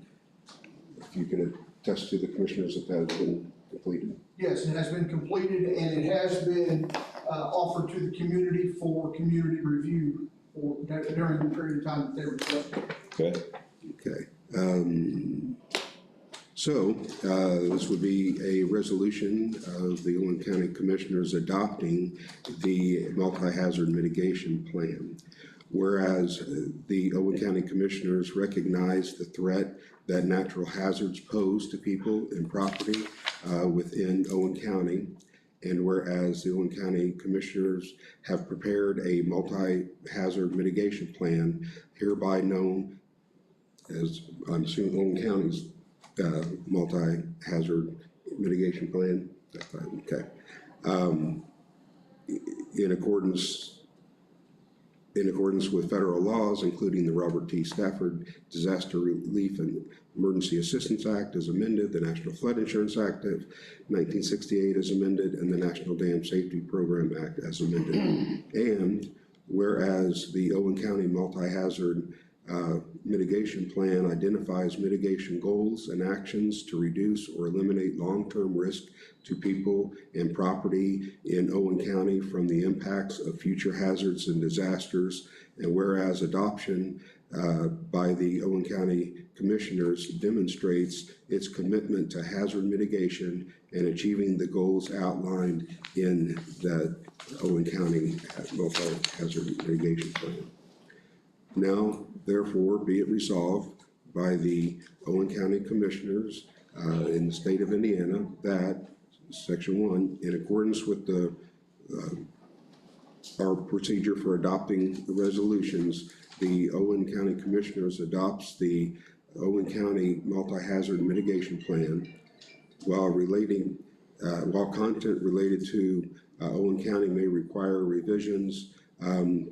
If you can attest to the commissioners that that has been completed. Yes, it has been completed, and it has been offered to the community for community review during the period of time that they requested. Okay. Okay. So this would be a resolution of the Owen County Commissioners adopting the multi-hazard mitigation plan. Whereas the Owen County Commissioners recognize the threat that natural hazards pose to people and property within Owen County, and whereas the Owen County Commissioners have prepared a multi-hazard mitigation plan hereby known as, I'm assuming, Owen County's multi-hazard mitigation plan. Okay. In accordance with federal laws, including the Robert T. Stafford Disaster Relief and Emergency Assistance Act as amended, the National Flood Insurance Act of 1968 as amended, and the National Dam Safety Program Act as amended. And whereas the Owen County Multi-Hazard Mitigation Plan identifies mitigation goals and actions to reduce or eliminate long-term risk to people and property in Owen County from the impacts of future hazards and disasters, and whereas adoption by the Owen County Commissioners demonstrates its commitment to hazard mitigation and achieving the goals outlined in the Owen County Multi-Hazard Mitigation Plan. Now, therefore, be it resolved by the Owen County Commissioners in the state of Indiana that Section 1, in accordance with our procedure for adopting the resolutions, the Owen County Commissioners adopts the Owen County Multi-Hazard Mitigation Plan while content related to Owen County may require revisions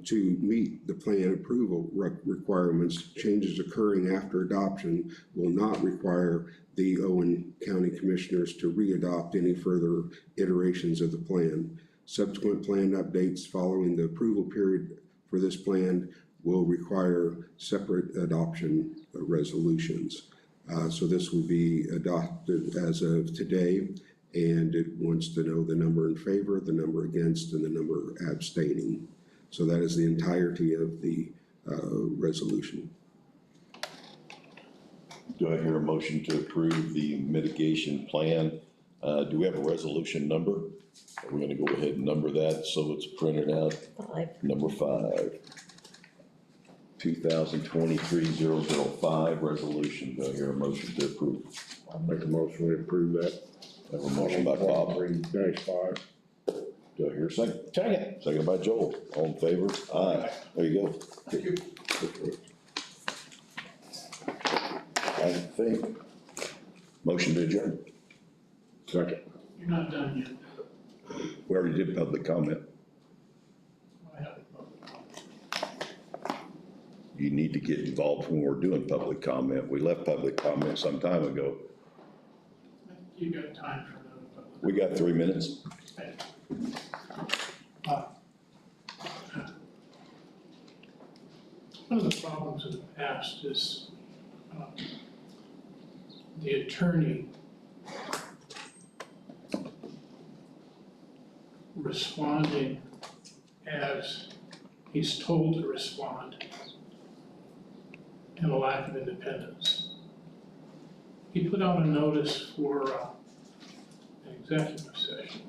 to meet the plan approval requirements. Changes occurring after adoption will not require the Owen County Commissioners to re-adopt any further iterations of the plan. Subsequent plan updates following the approval period for this plan will require separate adoption resolutions. So this will be adopted as of today, and it wants to know the number in favor, the number against, and the number abstaining. So that is the entirety of the resolution. Do I hear a motion to approve the mitigation plan? Do we have a resolution number? Are we gonna go ahead and number that so it's printed out? 5. Number 5. 2023-005 resolution. Do I hear a motion to approve? I'll make a motion to approve that. I have a motion by Bob. -5. Do I hear a second? Second. Second by Joel. All in favor? Aye. There you go. Thank you. I think. Motion to adjourn. Second. You're not done yet. We already did public comment. I haven't. You need to get involved when we're doing public comment. We left public comment some time ago. You got time for another public. We got 3 minutes. One of the problems in the past is the attorney responding as he's told to respond and a lack of independence. He put out a notice for an executive session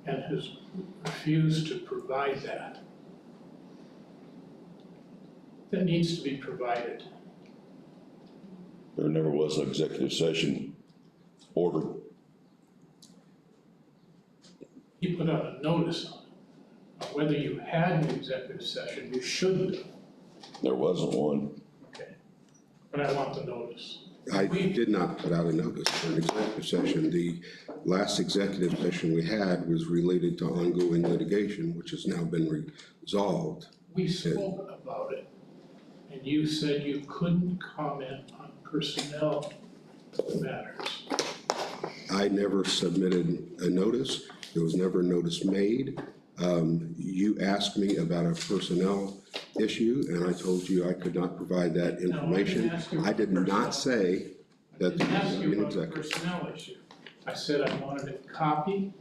and has refused to provide that. That needs to be provided. There never was an executive session ordered. He put out a notice on it. Now, whether you had an executive session, you shouldn't have. There wasn't one. Okay. But I want the notice. I did not put out a notice for an executive session. The last executive session we had was related to ongoing litigation, which has now been resolved. We spoke about it, and you said you couldn't comment on personnel matters. I never submitted a notice. There was never a notice made. You asked me about a personnel issue, and I told you I could not provide that information. I did not say that there was an executive. A personnel issue. I said I wanted a copy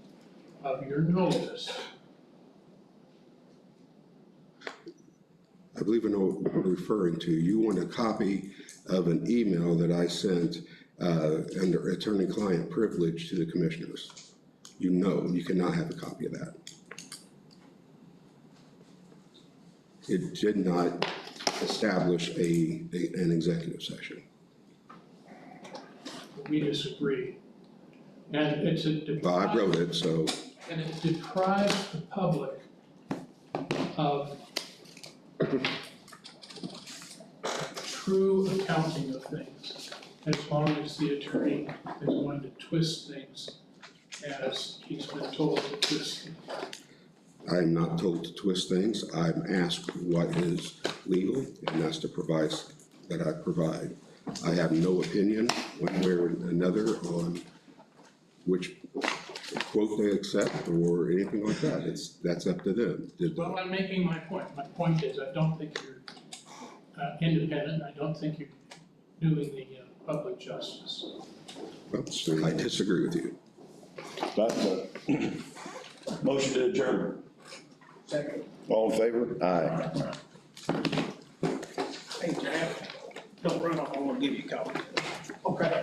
of your notice. I believe I know what you're referring to. You want a copy of an email that I sent under attorney-client privilege to the commissioners. You know you cannot have a copy of that. It did not establish an executive session. We disagree. And it's a. Well, I wrote it, so. And it deprives the public of true accounting of things, as long as the attorney is going to twist things as he's been told to twist them. I am not told to twist things. I'm asked what is legal, and that's the advice that I provide. I have no opinion one way or another on which quote they accept or anything like that. That's up to them. Well, I'm making my point. My point is, I don't think you're independent. I don't think you're doing the public justice. Well, I disagree with you. That's a motion to adjourn. Second. All in favor? Aye. Hey, Jack, don't run off, I'm gonna give you a copy. Okay.